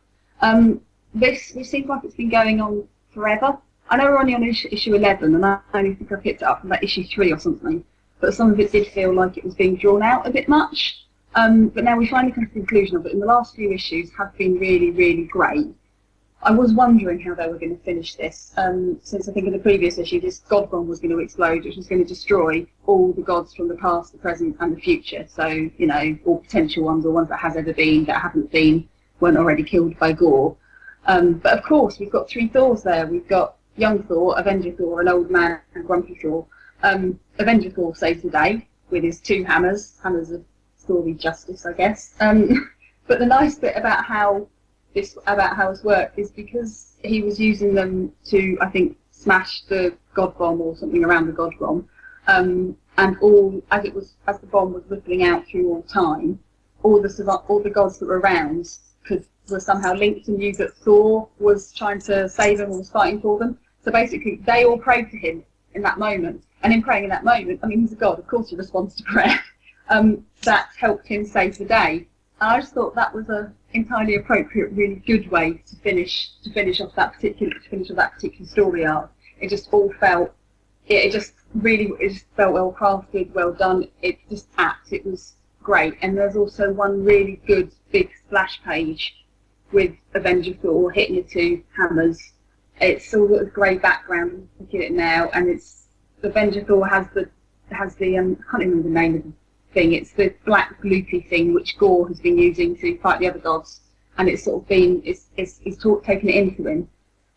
This seems like it's been going on forever. I know we're only on issue 11, and I only think I picked it up from issue 3 or something, but some of it did feel like it was being drawn out a bit much. But now we finally come to the conclusion of it, and the last few issues have been really, really great. I was wondering how they were going to finish this, since I think in the previous issue this God bomb was going to explode, which was going to destroy all the gods from the past, the present, and the future. So, you know, all potential ones or ones that has ever been, that haven't been, weren't already killed by Gore. But of course, we've got 3 Thors there. We've got young Thor, Avenger Thor, an old man, and grumpy Thor. Avenger Thor saves the day with his 2 hammers of story justice, I guess. But the nice bit about how it's worked is because he was using them to, I think, smash the God Bomb or something around the God Bomb, and all as the bomb was rippling out through all time, all the gods that were around were somehow linked and knew that Thor was trying to save them or was fighting for them. So basically, they all prayed to him in that moment, and in praying in that moment, I mean, he's a god, of course he responds to prayer. That helped him save the day. And I just thought that was a entirely appropriate, really good way to finish off that particular story arc. It just all felt, it just felt well crafted, well done. It just apt. It was great. And there's also one really good big splash page with Avenger Thor hitting the 2 hammers. It's all got a grey background. Look at it now, and it's Avenger Thor has the I can't remember the name of the thing. It's the black gloopy thing which Gore has been using to fight the other gods, and it's sort of been taken it into him,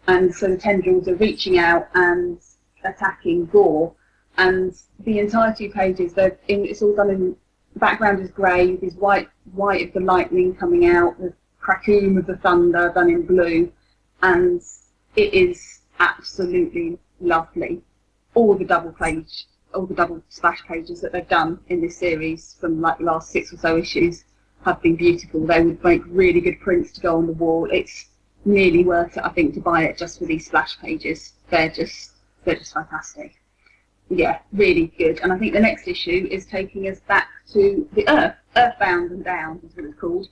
and so the tendrils are reaching out and attacking Gore, and the entire 2 pages it's all done in the background is grey with this white of the lightning coming out, the crackle of the thunder done in blue, and it is absolutely lovely. All the double splash pages that they've done in this series from like the last 6 or so issues have been beautiful. They would make really good prints to go on the wall. It's nearly worth it, I think, to buy it just for these splash pages. They're just fantastic. Yeah, really good. And I think the next issue is taking us back to the Earthbound and Down is what it's called.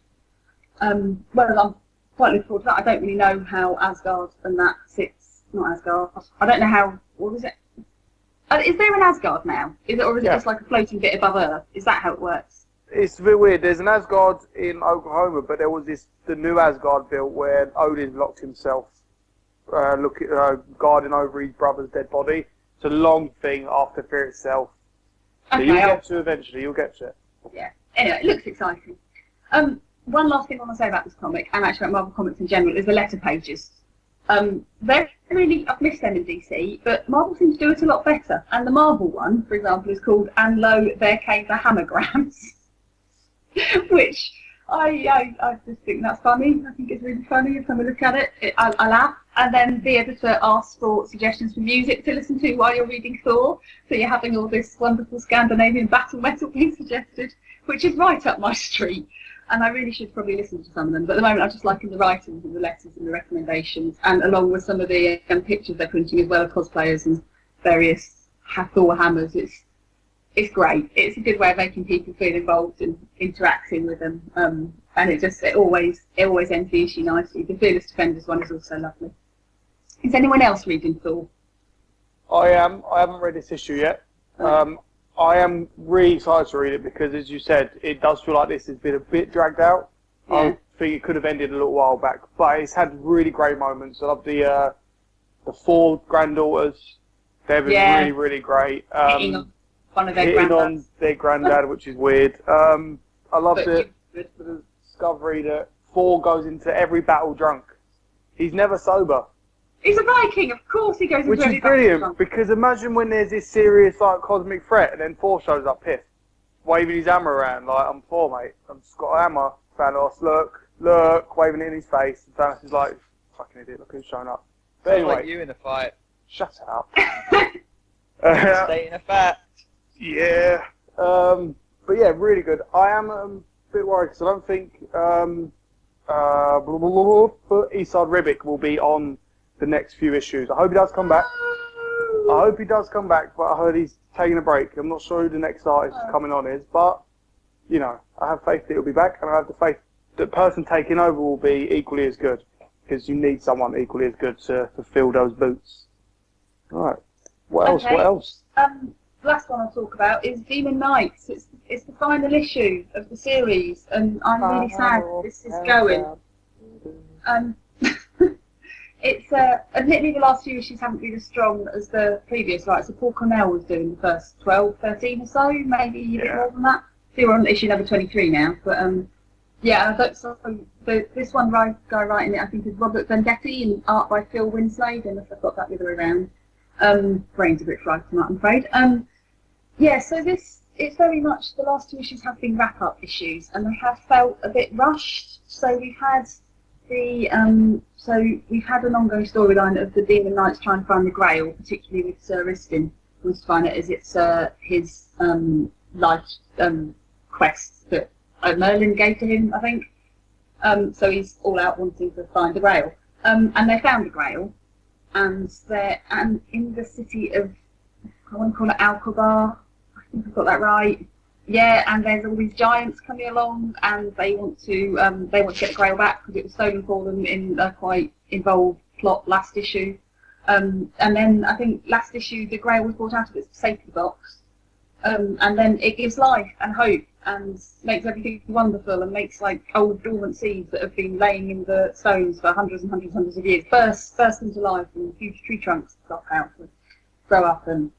quite looking forward to that. I don't really know how Asgard and that sits. Not Asgard. I don't know how. What was it? Is there an Asgard now? Is it, or is it just like a floating bit above Earth? Is that how it works? It's a bit weird. There's an Asgard in Oklahoma, but there was the new Asgard built where Odin locked himself, guarding over his brother's dead body. It's a long thing after Fear itself. So you'll get to eventually. You'll get to it. Yeah. Anyway, it looks exciting. One last thing I want to say about this comic, and actually about Marvel Comics in general, is the letter pages. They're really, I've missed them in DC, but Marvel seems to do it a lot better. And the Marvel one, for example, is called "And Lo, There Came the Hammergrams," which I just think that's funny. I think it's really funny. If I look at it, I laugh. And then the editor asks for suggestions for music to listen to while you're reading Thor. So you're having all this wonderful Scandinavian battle metal being suggested, which is right up my street. And I really should probably listen to some of them. But at the moment, I'm just liking the writings and the letters and the recommendations, and along with some of the pictures they're printing as well of cosplayers and various Thor hammers. It's great. It's a good way of making people feel involved and interacting with them. And it always ends the issue nicely. The Fearless Defenders one is also lovely. Is anyone else reading Thor? I am. I haven't read this issue yet. I am really excited to read it because, as you said, it does feel like this has been a bit dragged out. Yeah. I think it could have ended a little while back, but it's had really great moments. I love the 4 granddaughters. They've been really, really great. Hitting on one of their hitting on their granddad, which is weird. I loved the discovery that Thor goes into every battle drunk. He's never sober. He's a Viking, of course he goes into Which is brilliant, because imagine when there's this serious cosmic threat and then Thor shows up pissed, waving his hammer around like, "I'm Thor, mate. I've just got a hammer." Thanos, look, waving it in his face. And Thanos is like, "Fucking idiot, look who's showing up." But anyway, like you in a fight. Shut up. Stating a fact. Yeah. But yeah, really good. I am a bit worried because I don't think Esad Ribic will be on the next few issues. I hope he does come back. But I heard he's taking a break. I'm not sure who the next artist coming on is, but you know, I have faith that he'll be back, and I have the faith that the person taking over will be equally as good, because you need someone equally as good to fill those boots. All right. What else? What else? The last one I'll talk about is Demon Knights. It's the final issue of the series, and I'm really sad this is going. It's admittedly the last few issues haven't been as strong as the previous. Right, so Paul Cornell was doing the first 12, 13 or so, maybe a bit more than that. So we're on issue number 23 now, but yeah, this one guy writing it I think is Robert Vendetti, and art by Phil Winslade, unless I've got that the other way around. Brain's a bit fried tonight, I'm afraid. Yeah, so it's very much, the last 2 issues have been wrap-up issues, and they have felt a bit rushed. So we've had we've had an ongoing storyline of the Demon Knights trying to find the Grail, particularly with Sir Ristin wants to find it, as it's his life quest that Merlin gave to him, I think. So he's all out wanting to find the Grail. And they found the Grail, and they're in the city of, I want to call it Alcobar. I think I've got that right. Yeah, and there's all these giants coming along, and they want to get the Grail back because it was stolen for them in a quite involved plot last issue. And then I think last issue the Grail was brought out of its safety box, and then it gives life and hope and makes everything wonderful, and makes like old dormant seeds that have been laying in the stones for hundreds and hundreds and hundreds of years burst into life, and huge tree trunks drop out and grow up, and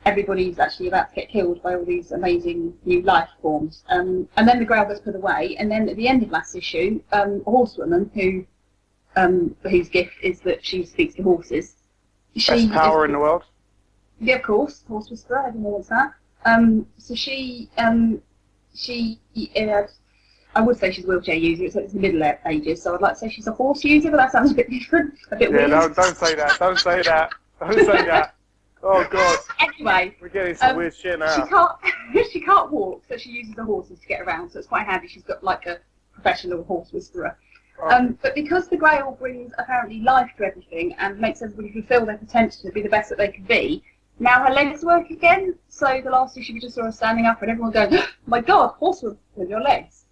everybody's actually about to get killed by all these amazing new life forms. And then the Grail gets put away, and then at the end of last issue, a horsewoman whose gift is that she speaks to horses. Best power in the world. Yeah, of course, horse whisperer. Everyone wants that. So she I would say she's a wheelchair user. It's the Middle Ages, so I'd like to say she's a horse user, but that sounds a bit different, a bit weird. Yeah, don't say that. Don't say that. Don't say that. Oh God. Anyway, we're getting some weird shit now. She can't walk, so she uses the horses to get around. So it's quite handy. She's got like a professional horse whisperer. But because the Grail brings apparently life to everything and makes everybody fulfil their potential to be the best that they can be, now her legs work again. So the last issue we just saw her standing up and everyone going, "Oh my God, horse with your legs."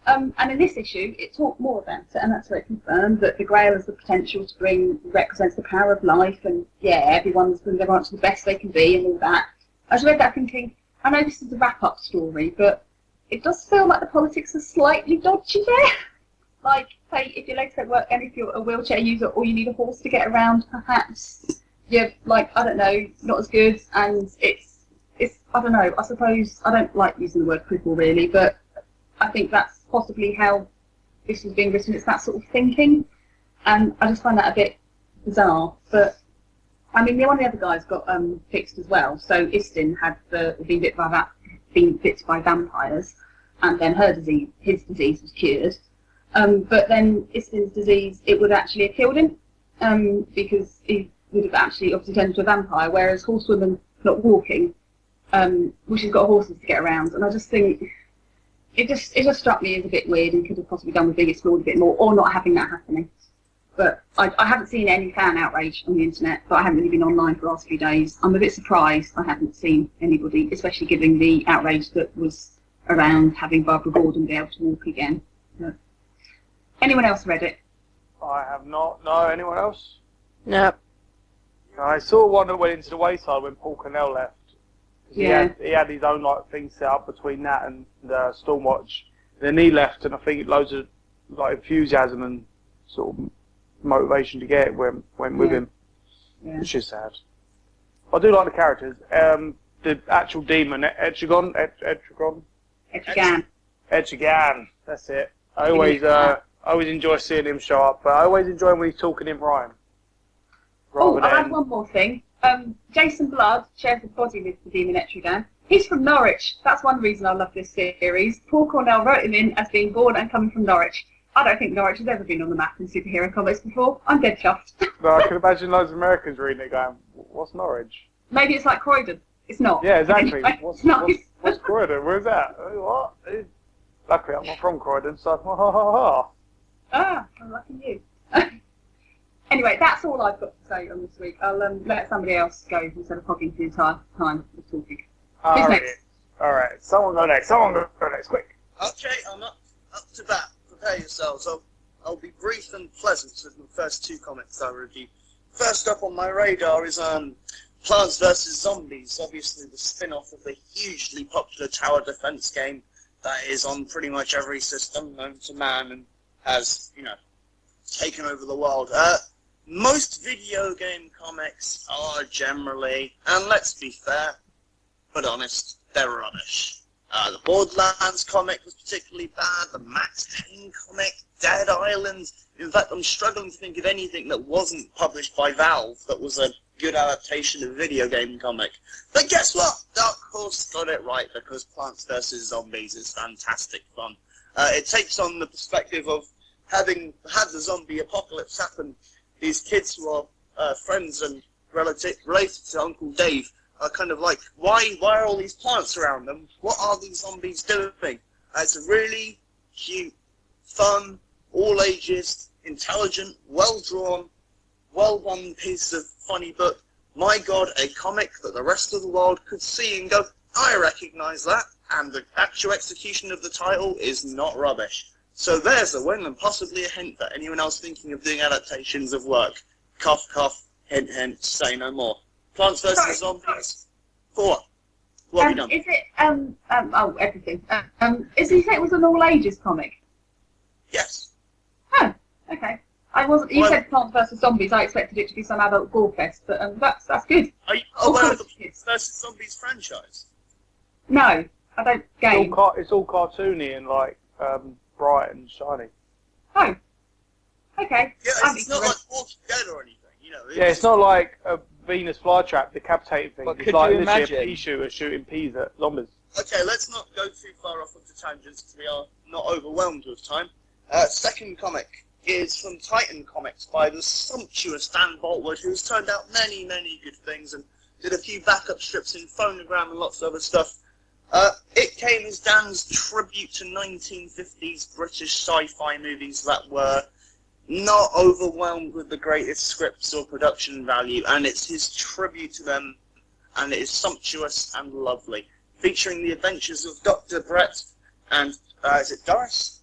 And in this issue, it talked more about it, and that's where it confirmed that the Grail has the potential to represents the power of life, and yeah, everyone's going to the best they can be, and all that. I just read that thinking, I know this is a wrap-up story, but it does feel like the politics are slightly dodgy there. Like, say, if your legs don't work, and if you're a wheelchair user, or you need a horse to get around, perhaps you're, like, I don't know, not as good, and it's, I don't know, I suppose, I don't like using the word cripple really, but I think that's possibly how this is being written. It's that sort of thinking, and I just find that a bit bizarre. But I mean, one of the other guys got fixed as well. So Istin had been bit by vampires, and then his disease was cured. But then Istin's disease, it would actually have killed him, because he would have actually obviously turned into a vampire. Whereas horsewomen not walking, well, she's got horses to get around, and I just think. It just struck me as a bit weird, and could have possibly done with being explored a bit more, or not having that happening. But I haven't seen any fan outrage on the internet, but I haven't really been online for the last few days. I'm a bit surprised I haven't seen anybody, especially given the outrage that was around having Barbara Gordon be able to walk again. But anyone else read it? I have not. No, anyone else? No. I saw one that went into the wayside when Paul Cornell left. Yeah. He had his own like thing set up between that and Stormwatch. Then he left, and I think loads of like enthusiasm and sort of motivation to get it went with him, which is sad. I do like the characters. The actual demon, Etrigan. That's it. I always enjoy seeing him show up, but I always enjoy him when he's talking in rhyme. Oh, I have one more thing. Jason Blood shares a body with the demon Etrigan. He's from Norwich. That's one reason I love this series. Paul Cornell wrote him in as being born and coming from Norwich. I don't think Norwich has ever been on the map in superhero comics before. I'm dead chuffed. No, I can imagine loads of Americans reading it going, what's Norwich? Maybe it's like Croydon. It's not. Yeah, exactly. Anyway, what's nice. Croydon? Where's that? What? Luckily, I'm not from Croydon, so ha ha ha ha. Ah, I'm lucky you. Anyway, that's all I've got to say on this week. I'll let somebody else go instead of hogging the entire time of talking. Who's next? Alright, someone go next. Quick. Okay, I'm up to bat. Prepare yourselves. I'll be brief and pleasant with the first two comics I review. First up on my radar is Plants vs. Zombies, obviously the spin-off of the hugely popular tower defense game that is on pretty much every system known to man and has, taken over the world. Most video game comics are generally, and let's be fair, but honest, they're rubbish. The Borderlands comic was particularly bad, the Max Payne comic, Dead Island. In fact, I'm struggling to think of anything that wasn't published by Valve that was a good adaptation of a video game comic. But guess what? Dark Horse got it right, because Plants vs. Zombies is fantastic fun. It takes on the perspective of having had the zombie apocalypse happen. These kids who are friends and related to Uncle Dave are kind of like, why are all these plants around them? What are these zombies doing? It's a really cute, fun, all ages, intelligent, well-drawn, well-done piece of funny book. My God, a comic that the rest of the world could see and go, I recognise that, and the actual execution of the title is not rubbish. So there's a win and possibly a hint for anyone else thinking of doing adaptations of work. Cough, cough, hint, hint, say no more. Plants vs. Zombies. 4. What have you done? Is it, everything. Is you say it was an all-ages comic? Yes. Oh, okay. You said Plants vs. Zombies, I expected it to be some adult gore fest, but that's good. Are you aware of the Plants vs. Zombies franchise? No, I don't game. It's all cartoony and like, bright and shiny. Oh, okay. Yeah, it's not like Walking Dead or anything, It's not like a Venus flytrap decapitating thing. But it's could like you literally imagine? a pea shooter shooting peas at zombies. Okay, let's not go too far off of the tangents because we are not overwhelmed with time. Second comic is from Titan Comics by the sumptuous Dan Boltwood, who's turned out many, many good things and did a few backup strips in Phonogram and lots of other stuff. It came as Dan's tribute to 1950s British sci-fi movies that were not overwhelmed with the greatest scripts or production value, and it's his tribute to them, and it is sumptuous and lovely, featuring the adventures of Dr. Brett and, is it Doris?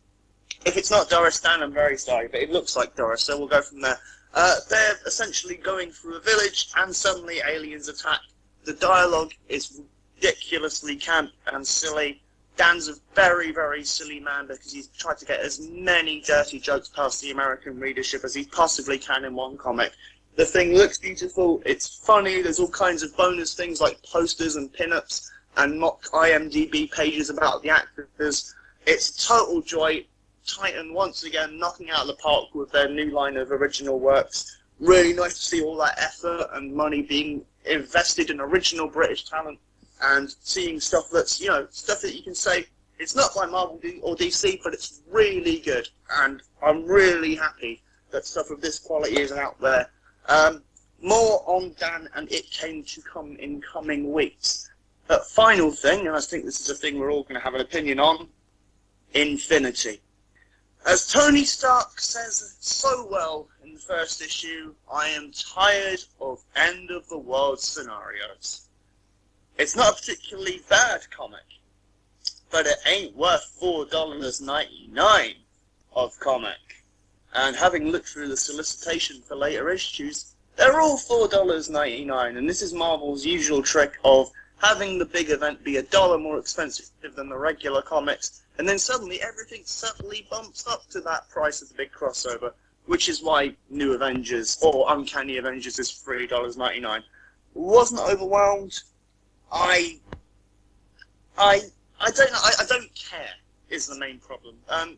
If it's not Doris Dan, I'm very sorry, but it looks like Doris, so we'll go from there. They're essentially going through a village, and suddenly aliens attack. The dialogue is ridiculously camp and silly. Dan's a very, very silly man because he's tried to get as many dirty jokes past the American readership as he possibly can in one comic. The thing looks beautiful, it's funny, there's all kinds of bonus things like posters and pin-ups and mock IMDb pages about the actors. It's total joy. Titan once again knocking out of the park with their new line of original works. Really nice to see all that effort and money being invested in original British talent, and seeing stuff that's, you know, stuff that you can say it's not by Marvel or DC, but it's really good, and I'm really happy that stuff of this quality is out there. More on Dan and It Came to Come in coming weeks. But final thing, and I think this is a thing we're all going to have an opinion on, Infinity. As Tony Stark says so well in the first issue, I am tired of end-of-the-world scenarios. It's not a particularly bad comic, but it ain't worth $4.99 of comic. And having looked through the solicitation for later issues, they're all $4.99, and this is Marvel's usual trick of having the big event be $1 more expensive than the regular comics, and then suddenly everything suddenly bumps up to that price of the big crossover, which is why New Avengers or Uncanny Avengers is $3.99. Wasn't overwhelmed. I don't know. I don't care is the main problem.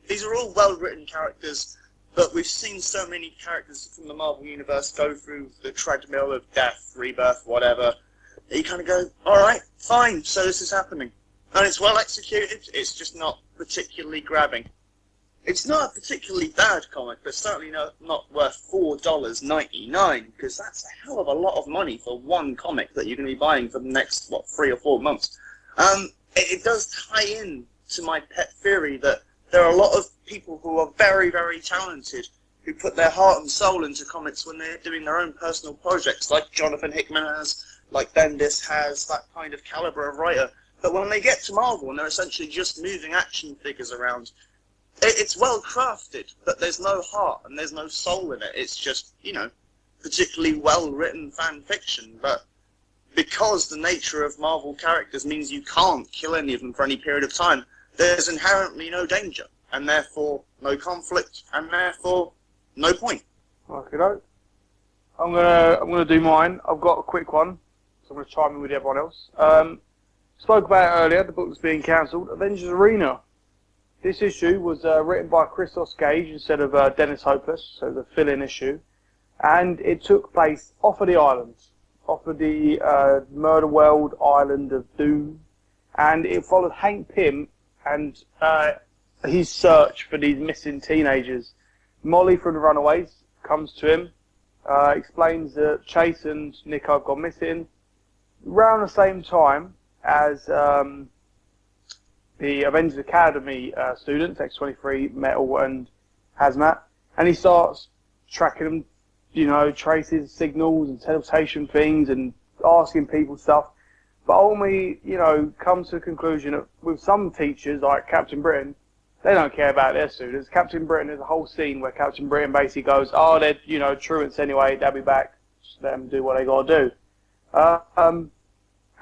These are all well-written characters, but we've seen so many characters from the Marvel Universe go through the treadmill of death, rebirth, whatever. You kind of go, all right, fine. So this is happening, and it's well executed. It's just not particularly grabbing. It's not a particularly bad comic, but certainly not worth $4.99, because that's a hell of a lot of money for one comic that you're going to be buying for the next, 3 or 4 months. It does tie in to my pet theory that there are a lot of people who are very, very talented, who put their heart and soul into comics when they're doing their own personal projects, like Jonathan Hickman has, like Bendis has, that kind of caliber of writer. But when they get to Marvel and they're essentially just moving action figures around, it's well crafted, but there's no heart and there's no soul in it. It's just, you know, particularly well written fan fiction. But because the nature of Marvel characters means you can't kill any of them for any period of time, there's inherently no danger, and therefore no conflict, and therefore no point. Okay, I'm gonna do mine. I've got a quick one, so I'm gonna chime in with everyone else. Spoke about it earlier. The book was being cancelled. Avengers Arena. This issue was written by Christos Gage instead of Dennis Hopeless, so the fill-in issue, and it took place off of the islands, off of the Murder World island of Doom, and it followed Hank Pym and his search for these missing teenagers. Molly from the Runaways comes to him, explains that Chase and Nico have gone missing around the same time as the Avengers Academy students, X-23, Metal and Hazmat, and he starts tracking them, you know, traces, signals and teleportation things and asking people stuff, but ultimately, you know, comes to the conclusion that with some teachers, like Captain Britain, they don't care about their students. Captain Britain, there's a whole scene where Captain Britain basically goes, oh, they're, you know, truants anyway, they'll be back, just let them do what they got to do.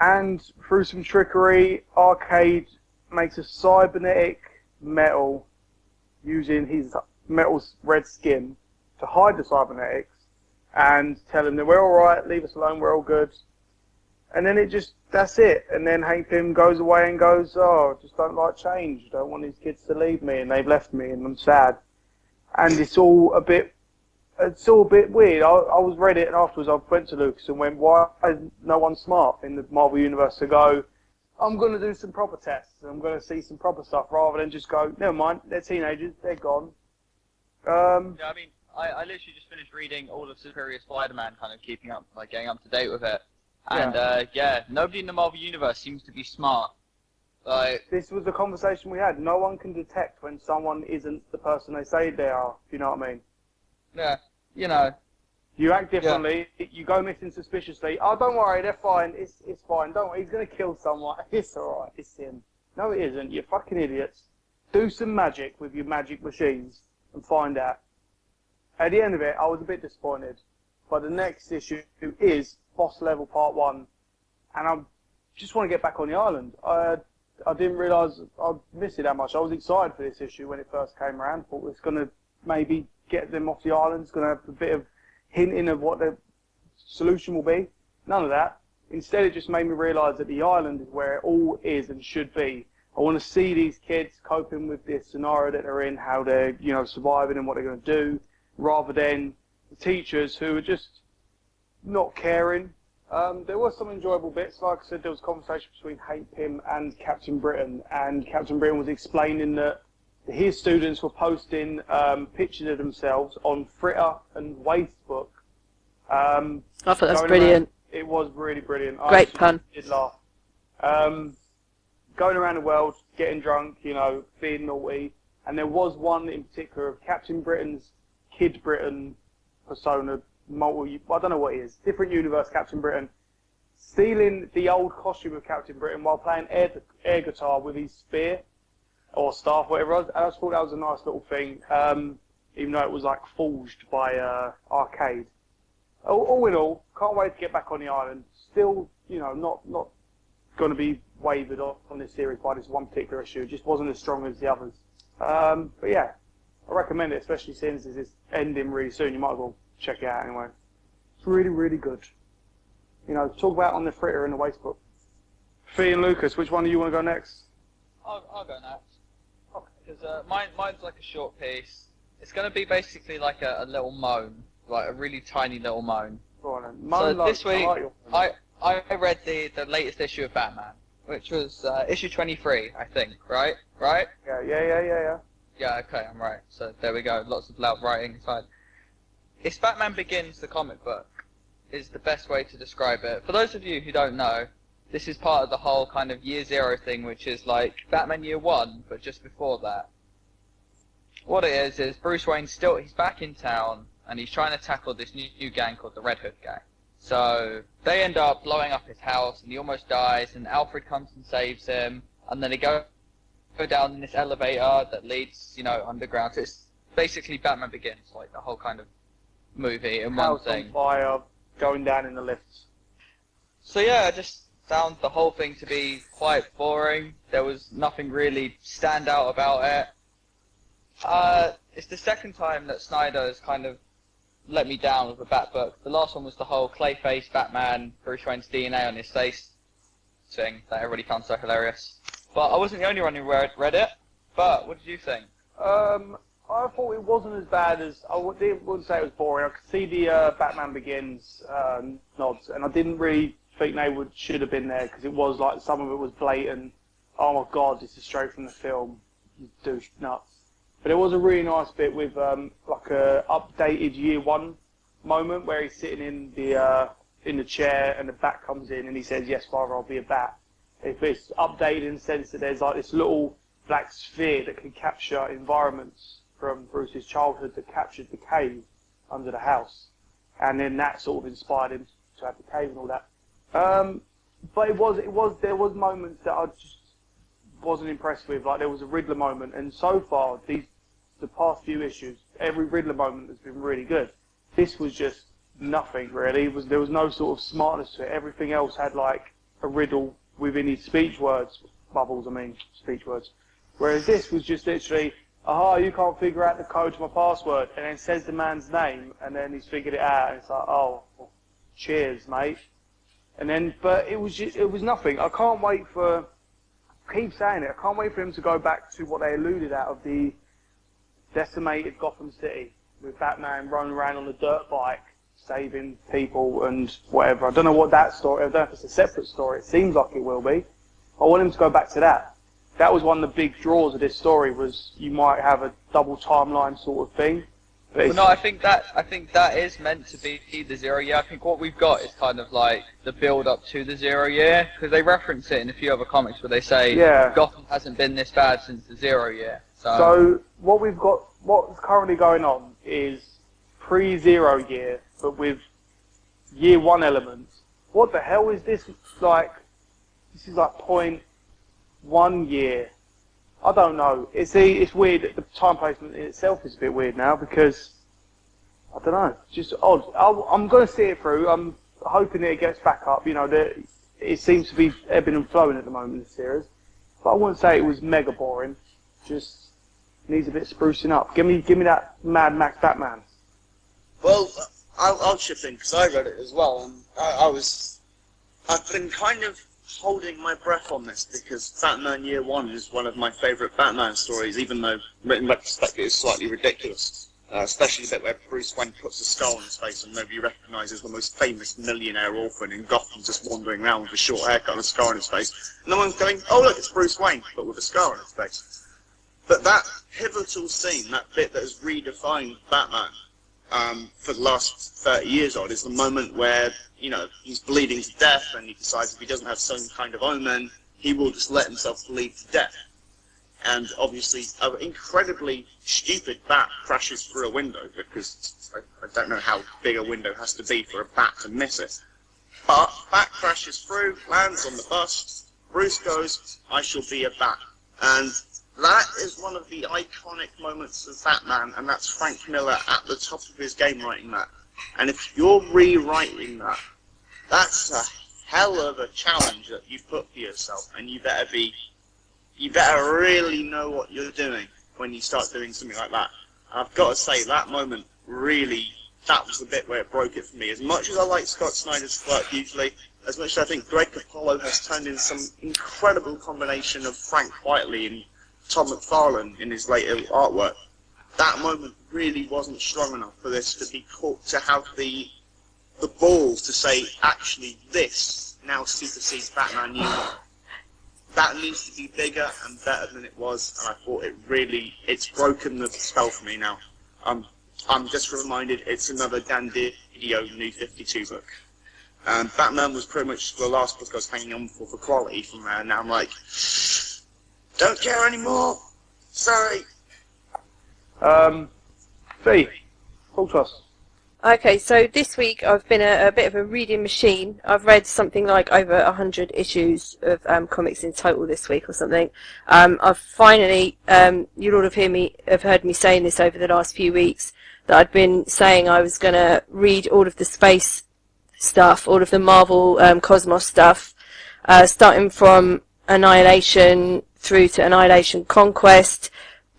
And through some trickery, Arcade makes a cybernetic Metal using his Metal's red skin to hide the cybernetics and tell him that we're alright, leave us alone, we're all good. And then that's it. And then Hank Pym goes away and goes, oh, I just don't like change. I don't want these kids to leave me and they've left me and I'm sad. And it's all a bit weird. I was read it and afterwards I went to Lucas and went, why is no one smart in the Marvel Universe to go, I'm going to do some proper tests and I'm going to see some proper stuff rather than just go, never mind, they're teenagers, they're gone. Yeah, I mean, I literally just finished reading all of Superior Spider-Man, kind of keeping up, like getting up to date with it. And yeah, nobody in the Marvel Universe seems to be smart. Like, this was the conversation we had. No one can detect when someone isn't the person they say they are, if you know what I mean. Yeah, you know. You act differently, you go missing suspiciously. Oh, don't worry, they're fine, it's fine. Don't worry, he's going to kill someone. It's alright, it's him. No, it isn't, you fucking idiots. do some magic with your magic machines and find out. At the end of it, I was a bit disappointed. But the next issue is Boss Level Part 1. And I just want to get back on the island. I didn't realise I'd miss it that much. I was excited for this issue when it first came around. Thought it's going to maybe get them off the island. It's going to have a bit of hinting of what the solution will be. None of that. Instead, it just made me realise that the island is where it all is and should be. I want to see these kids coping with this scenario that they're in, how they're, surviving and what they're going to do, rather than the teachers who are just not caring. There were some enjoyable bits. Like I said, there was a conversation between Hank Pym and Captain Britain, and Captain Britain was explaining that his students were posting pictures of themselves on Fritter and Wastebook. I thought that was brilliant. It was really brilliant. Great pun. I did laugh. Going around the world, getting drunk, being naughty. And there was one in particular of Captain Britain's Kid Britain persona, I don't know what he is, different universe Captain Britain, stealing the old costume of Captain Britain while playing air guitar with his spear, or staff, whatever it was. I just thought that was a nice little thing, even though it was like forged by Arcade. All in all, can't wait to get back on the island. Still, not going to be wavered off on this series by this one particular issue. It just wasn't as strong as the others. But yeah, I recommend it, especially since it's ending really soon. You might as well check it out anyway. It's really, really good. Talk about on the Fritter and the Wastebook. Fee and Lucas, which one do you want to go next? I'll go next. Because mine's like a short piece. It's going to be basically like a little moan. Like a really tiny little moan. Go on then. So this week, I read the latest issue of Batman, which was issue 23, I think, right? Right? Yeah. Yeah, okay, I'm right. So there we go. Lots of loud writing inside. It's Batman Begins, the comic book, is the best way to describe it. For those of you who don't know, this is part of the whole kind of Year Zero thing, which is like Batman Year 1, but just before that. What it is Bruce Wayne he's back in town, and he's trying to tackle this new gang called the Red Hood gang. So they end up blowing up his house, and he almost dies, and Alfred comes and saves him, and then they go down in this elevator that leads, underground. So it's basically Batman Begins, like the whole kind of movie in one thing. On fire, going down in the lifts. So yeah, I just found the whole thing to be quite boring. There was nothing really stand out about it. It's the second time that Snyder has kind of let me down with a Bat book. The last one was the whole Clayface Batman, Bruce Wayne's DNA on his face thing that everybody found so hilarious. But I wasn't the only one who read it. But what did you think? I thought it wasn't as bad as I wouldn't say it was boring. I could see the Batman Begins nods, and I didn't really think they should have been there because it was like some of it was blatant. Oh my God, this is straight from the film. You douche nuts. But it was a really nice bit with like a updated Year 1 moment where he's sitting in the chair and the Bat comes in and he says, "Yes, Father, I'll be a Bat." If it's updated in the sense that there's like this little black sphere that can capture environments from Bruce's childhood that captured the cave under the house, and then that sort of inspired him to have the cave and all that. But there was moments that I just wasn't impressed with. Like there was a Riddler moment, and so far the past few issues, every Riddler moment has been really good. This was just nothing really. There was no sort of smartness to it. Everything else had like a riddle within his speech words. Whereas this was just literally, aha, you can't figure out the code to my password, and then says the man's name, and then he's figured it out, and it's like, oh, cheers, mate. And then, but it was nothing. I can't wait for, I keep saying it, I can't wait for him to go back to what they alluded out of the decimated Gotham City, with Batman running around on a dirt bike, saving people and whatever. I don't know what that story, I don't know if it's a separate story, it seems like it will be. I want him to go back to that. That was one of the big draws of this story, was you might have a double timeline sort of thing. Well, no, I think that is meant to be the 0 year. I think what we've got is kind of like the build up to the 0 year, because they reference it in a few other comics where they say Gotham hasn't been this bad since the 0 year. So what we've got, what's currently going on is pre-0 year, but with Year 1 elements. What the hell is this like? This is like 0.1 year. I don't know. It's weird. The time placement in itself is a bit weird now because I don't know. It's just odd. I'm going to see it through. I'm hoping that it gets back up. You know, that it seems to be ebbing and flowing at the moment in the series. But I wouldn't say it was mega boring. Just needs a bit of sprucing up. Give me that Mad Max Batman. Well, I'll chip in because I read it as well, and I've been kind of holding my breath on this because Batman Year One is one of my favourite Batman stories, even though written retrospectively is slightly ridiculous. Especially the bit where Bruce Wayne puts a skull on his face and nobody recognises the most famous millionaire orphan in Gotham just wandering around with a short haircut and a scar on his face. And no one's going, oh look, it's Bruce Wayne, but with a scar on his face. But that pivotal scene, that bit that has redefined Batman for the last 30 years odd, is the moment where, you know, he's bleeding to death and he decides if he doesn't have some kind of omen, he will just let himself bleed to death. And obviously, an incredibly stupid bat crashes through a window because I don't know how big a window has to be for a bat to miss it. But bat crashes through, lands on the bus. Bruce goes, "I shall be a bat," and that is one of the iconic moments of Batman, and that's Frank Miller at the top of his game writing that. And if you're rewriting that, that's a hell of a challenge that you've put for yourself, and you better really know what you're doing when you start doing something like that. And I've got to say, that moment really, that was the bit where it broke it for me. As much as I like Scott Snyder's work usually, as much as I think Greg Capullo has turned in some incredible combination of Frank Whiteley and Tom McFarlane in his later artwork, that moment really wasn't strong enough for this to be caught, to have the balls to say, actually, this now supersedes Batman Year One. That needs to be bigger and better than it was, and I thought it's broken the spell for me now. I'm just reminded it's another Dan Didio New 52 book. And Batman was pretty much the last book I was hanging on for quality from there, and now I'm like, don't care anymore, sorry. Fee, talk to us. Okay, so this week I've been a bit of a reading machine. I've read something like over 100 issues of comics in total this week or something. I've finally, you'll all have heard me saying this over the last few weeks, that I'd been saying I was going to read all of the space stuff, all of the Marvel Cosmos stuff, starting from Annihilation through to Annihilation Conquest,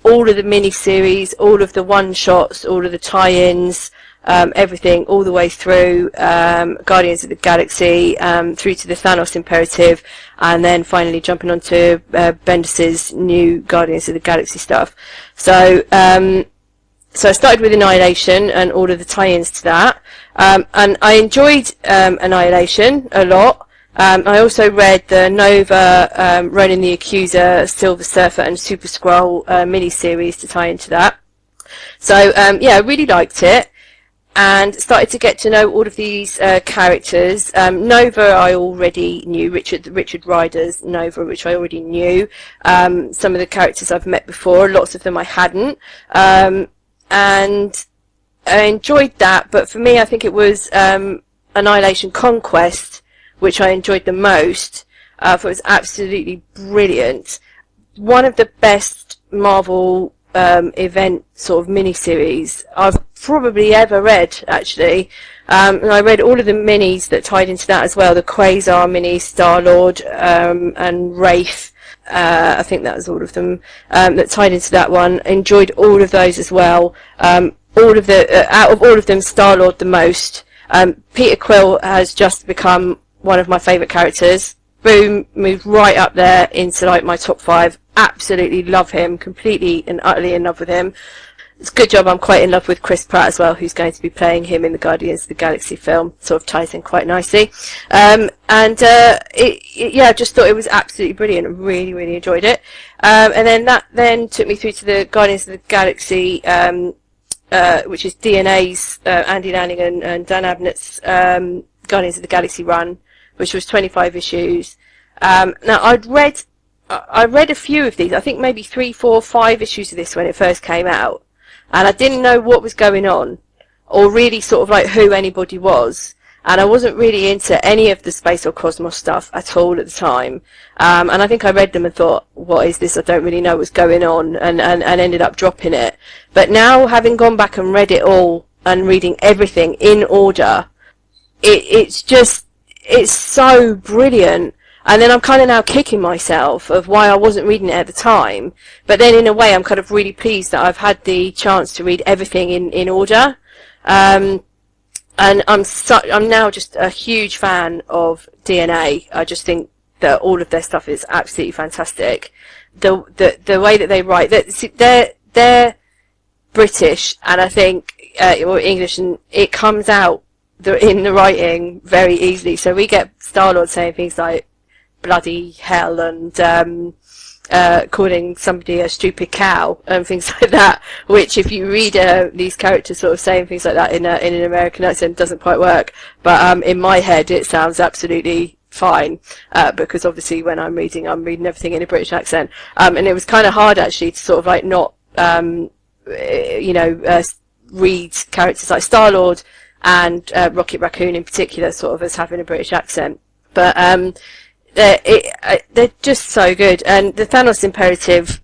all of the mini-series, all of the one-shots, all of the tie-ins, everything all the way through Guardians of the Galaxy, through to the Thanos Imperative, and then finally jumping onto Bendis's new Guardians of the Galaxy stuff. So I started with Annihilation and all of the tie-ins to that, and I enjoyed Annihilation a lot. I also read the Nova, Ronan the Accuser, Silver Surfer and Super Skrull mini-series to tie into that. So yeah, I really liked it, and started to get to know all of these characters. Nova I already knew, Richard Ryder's Nova, which I already knew. Some of the characters I've met before, lots of them I hadn't. And I enjoyed that, but for me I think it was Annihilation Conquest which I enjoyed the most. I thought it was absolutely brilliant. One of the best Marvel event sort of mini-series I've probably ever read, actually. And I read all of the minis that tied into that as well, the Quasar mini, Star-Lord, and Wraith. I think that was all of them that tied into that one. Enjoyed all of those as well. Out of all of them, Star-Lord the most. Peter Quill has just become one of my favourite characters. Boom, moved right up there into like my top 5. Absolutely love him, completely and utterly in love with him. It's a good job I'm quite in love with Chris Pratt as well, who's going to be playing him in the Guardians of the Galaxy film. Sort of ties in quite nicely. Yeah, I just thought it was absolutely brilliant. I really, really enjoyed it. And then that then took me through to the Guardians of the Galaxy, which is DNA's, Andy Lanning and Dan Abnett's Guardians of the Galaxy run, which was 25 issues. Now, I read a few of these. I think maybe 3, 4, 5 issues of this when it first came out. And I didn't know what was going on, or really sort of like who anybody was. and I wasn't really into any of the space or cosmos stuff at all at the time. And I think I read them and thought, what is this? I don't really know what's going on, and ended up dropping it. But now, having gone back and read it all and reading everything in order, it's so brilliant. And then I'm kind of now kicking myself of why I wasn't reading it at the time. But then in a way, I'm kind of really pleased that I've had the chance to read everything in order. And I'm now just a huge fan of DNA. I just think that all of their stuff is absolutely fantastic. The way that they write, they're British, and I think or English, and it comes out in the writing very easily. So we get Star-Lord saying things like bloody hell and calling somebody a stupid cow and things like that, which if you read these characters sort of saying things like that in an American accent doesn't quite work, but in my head it sounds absolutely fine, because obviously when I'm reading everything in a British accent, and it was kind of hard actually to sort of like not read characters like Star-Lord and Rocket Raccoon in particular sort of as having a British accent, but they're just so good. And the Thanos Imperative,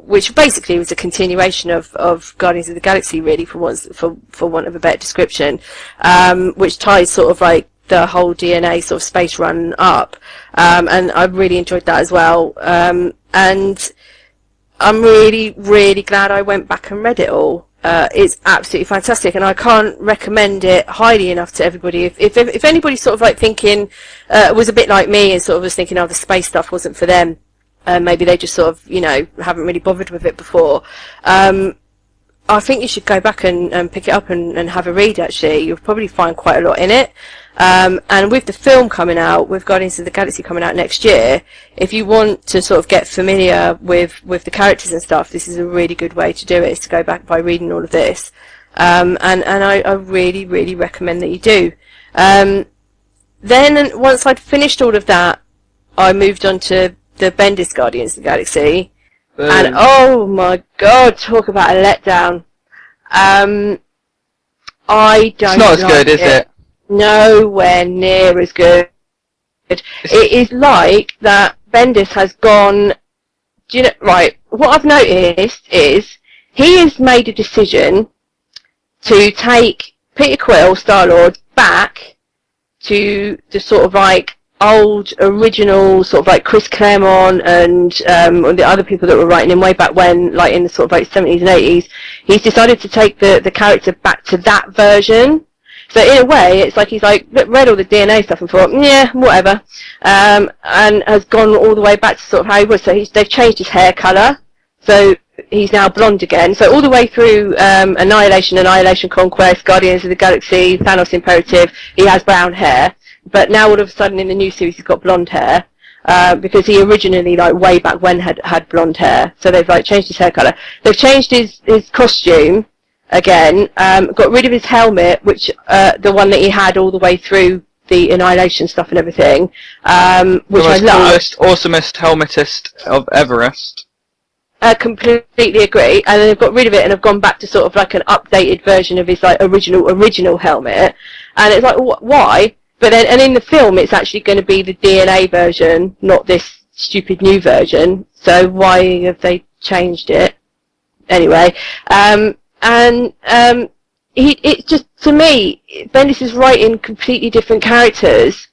which basically was a continuation of Guardians of the Galaxy, really, for want of a better description, which ties sort of like the whole DNA sort of space run up, and I really enjoyed that as well. And I'm really, really glad I went back and read it all. It's absolutely fantastic, and I can't recommend it highly enough to everybody. If anybody's sort of like thinking, was a bit like me and sort of was thinking, oh, the space stuff wasn't for them, maybe they just sort of, haven't really bothered with it before, I think you should go back and pick it up and have a read, actually. You'll probably find quite a lot in it. And with the film coming out, with Guardians of the Galaxy coming out next year, if you want to sort of get familiar with the characters and stuff, this is a really good way to do it, is to go back by reading all of this. And I really, really recommend that you do. Then, once I'd finished all of that, I moved on to the Bendis Guardians of the Galaxy. Boom. And oh my god, talk about a letdown. I don't It's not as like good, is it? Nowhere near as good. It is like that Bendis has gone, right, what I've noticed is he has made a decision to take Peter Quill, Star-Lord, back to the sort of like old original sort of like Chris Claremont and the other people that were writing him way back when, like in the sort of like 70s and 80s. He's decided to take the character back to that version. So in a way, it's like he's like read all the DNA stuff and thought, yeah, whatever, and has gone all the way back to sort of how he was. So they've changed his hair colour, so he's now blonde again. So all the way through Annihilation, Conquest, Guardians of the Galaxy, Thanos Imperative, he has brown hair. But now all of a sudden in the new series he's got blonde hair, because he originally, like way back when, had blonde hair. So they've like changed his hair colour. They've changed his costume again, got rid of his helmet, which the one that he had all the way through the Annihilation stuff and everything, which I love. Coolest, awesomest helmetist of Everest. Completely agree. And then they've got rid of it and have gone back to sort of like an updated version of his like original helmet. And it's like, why? But then, and in the film, it's actually going to be the DNA version, not this stupid new version. So why have they changed it? Anyway, it's just, to me, Bendis is writing completely different characters,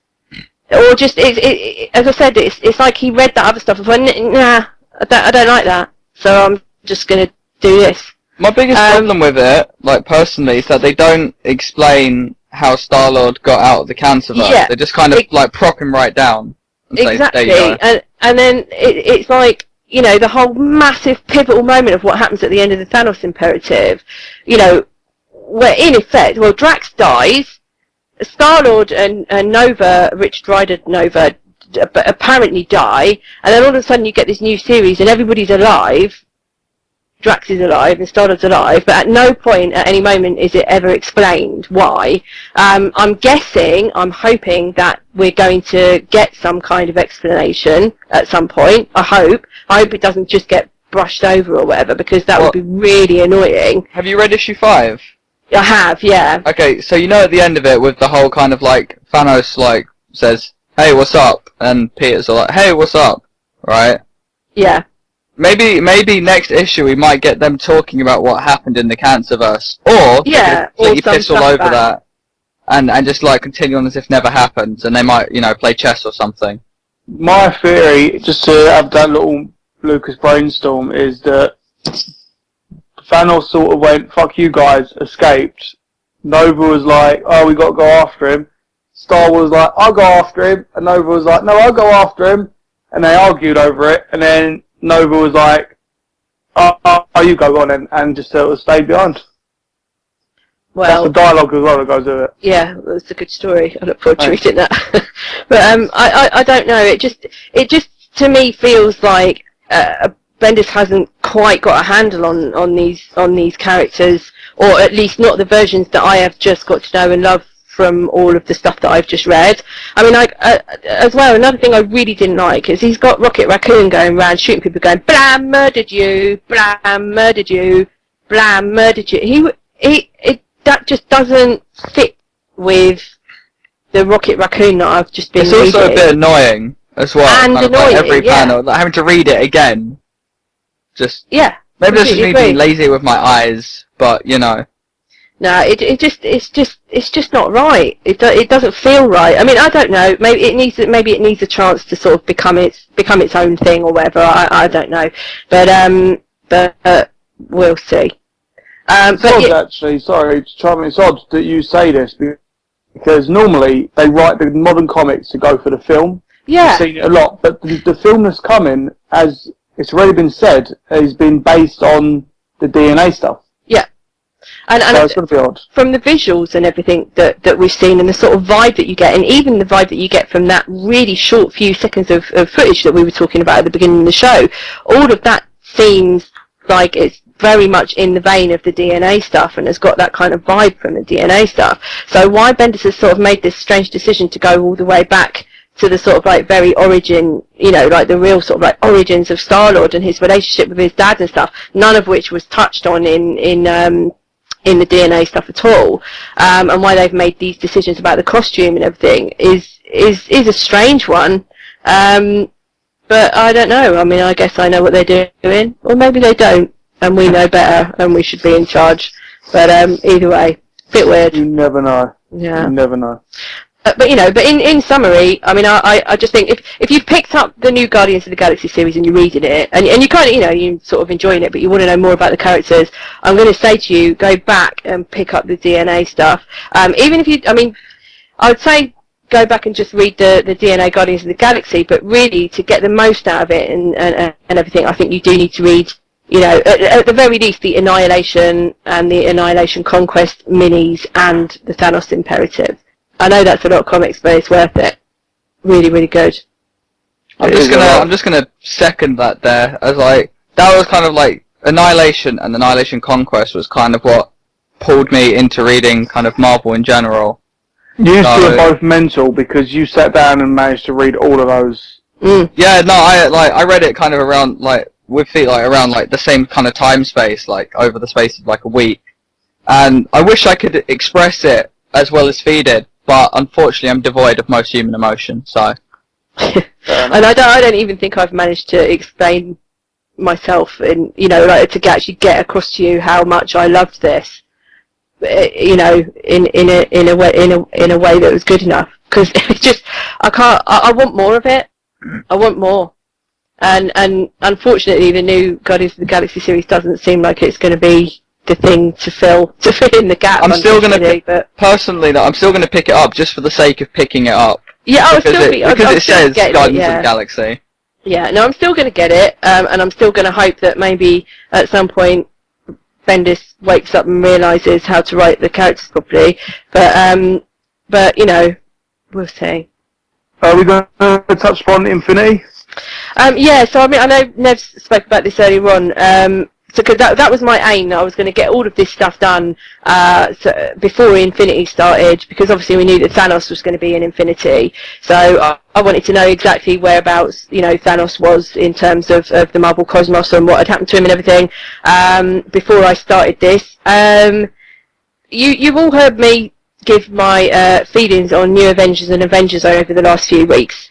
or just as I said, it's like he read that other stuff and went, nah, I don't like that, so I'm just going to do this. My biggest problem with it, like personally, is that they don't explain how Star-Lord got out of the cancerverse. Yeah, they just kind of like prop him right down and exactly. say, there you go. And then it's like, the whole massive pivotal moment of what happens at the end of the Thanos Imperative, where in effect, well, Drax dies, Star-Lord and Nova, Richard Rider Nova, apparently die, and then all of a sudden you get this new series and everybody's alive. Drax is alive and Star-Lord's alive, but at no point at any moment is it ever explained why. I'm hoping that we're going to get some kind of explanation at some point. I hope it doesn't just get brushed over or whatever, because that would be really annoying. Have you read issue 5? I have, yeah. Okay, so you know at the end of it with the whole kind of like Thanos like says, "Hey, what's up?" and Peter's all like, "Hey, what's up?" Right? Yeah. Maybe next issue we might get them talking about what happened in the Cancerverse, or they Yeah, could completely or some piss all stuff over about- that, and just like continue on as if never happened, and they might play chess or something. My theory, just to have that little Lucas brainstorm, is that Thanos sort of went, "Fuck you guys," escaped. Nova was like, "Oh, we got to go after him." Star was like, "I'll go after him," and Nova was like, "No, I'll go after him," and they argued over it, and then Nova was like, "Oh, you go on," and just sort of stayed behind. That's Well, the dialogue as well that goes with it. yeah, that's a good story. I look forward to reading that. But I don't know. It just to me feels like Bendis hasn't quite got a handle on these characters, or at least not the versions that I have just got to know and love from all of the stuff that I've just read. I mean, as well, another thing I really didn't like is he's got Rocket Raccoon going around shooting people, going "Blam, murdered you! Blam, murdered you! Blam, murdered you!" That just doesn't fit with the Rocket Raccoon that I've just been It's reading. also a bit annoying as well. And kind of like annoying, every yeah. panel, like having to read it again. Just Yeah. maybe that's just me completely being agree. lazy with my eyes, but No, it's just not right. It doesn't feel right. I mean, I don't know. Maybe it needs a chance to sort of become its own thing or whatever. I don't know, but we'll see. It's odd, actually, sorry, Charlie, it's odd that you say this, because normally they write the modern comics to go for the film. Yeah. I've seen it a lot, but the film that's coming, as it's already been said, has been based on the DNA stuff. Yeah. And So it's going to be odd. from the visuals and everything that we've seen, and the sort of vibe that you get, and even the vibe that you get from that really short few seconds of footage that we were talking about at the beginning of the show, all of that seems like it's very much in the vein of the DNA stuff and has got that kind of vibe from the DNA stuff. So why Bendis has sort of made this strange decision to go all the way back to the sort of like very origin, like the real sort of like origins of Star-Lord and his relationship with his dad and stuff, none of which was touched on in the DNA stuff at all, and why they've made these decisions about the costume and everything is a strange one. But I don't know. I mean, I guess I know what they're doing, or maybe they don't, and we know better, and we should be in charge. But either way, bit weird. You never know. Yeah. You never know. But in summary, I mean, I just think if you've picked up the new Guardians of the Galaxy series and you're reading it, and you kind of, you sort of enjoying it, but you want to know more about the characters, I'm going to say to you, go back and pick up the DNA stuff. Even if I would say go back and just read the DNA Guardians of the Galaxy, but really to get the most out of it and everything, I think you do need to read, at the very least, the Annihilation and the Annihilation Conquest minis and the Thanos Imperative. I know that's a lot of comics, but it's worth it. Really, really good. I'm just gonna second that there, as like that was kind of like Annihilation and Annihilation Conquest was kind of what pulled me into reading kind of Marvel in general. You two are both mental because you sat down and managed to read all of those. Yeah, no, I read it kind of around around the same kind of time space, like over the space of like a week, and I wish I could express it as well as Fee did, but unfortunately I'm devoid of most human emotion, so. And I don't even think I've managed to explain myself in, to actually get across to you how much I loved this, in a way that was good enough. Because it's just, I want more of it. I want more. And unfortunately the new Guardians of the Galaxy series doesn't seem like it's going to be the thing to fill in the gap. I'm still going to personally, I'm still going to pick it up just for the sake of picking it up. Yeah, because it says Guardians of the Galaxy. Yeah, no, I'm still going to get it, and I'm still going to hope that maybe at some point Bendis wakes up and realises how to write the characters properly. But we'll see. Are we going to touch upon Infinity? Yeah, so I know Nev spoke about this earlier on. So cause that was my aim, that I was going to get all of this stuff done before Infinity started, because obviously we knew that Thanos was going to be in Infinity. So I wanted to know exactly whereabouts Thanos was in terms of the Marvel Cosmos and what had happened to him and everything before I started this. you've all heard me give my feelings on New Avengers and Avengers over the last few weeks.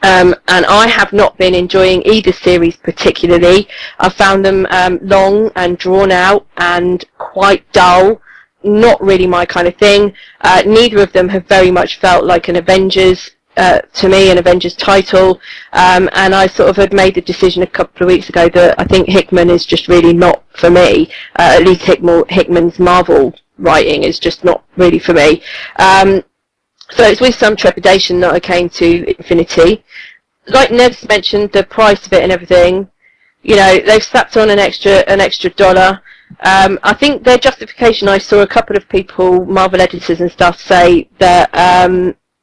And I have not been enjoying either series particularly. I found them long and drawn out and quite dull. Not really my kind of thing. Neither of them have very much felt like an Avengers, to me, an Avengers title. And I sort of had made the decision a couple of weeks ago that I think Hickman is just really not for me. At least Hickman's Marvel writing is just not really for me. So it's with some trepidation that I came to Infinity. Like Ned's mentioned, the price of it and everything, you know, they've slapped on an extra $1. I think their justification, I saw a couple of people, Marvel editors and stuff, say that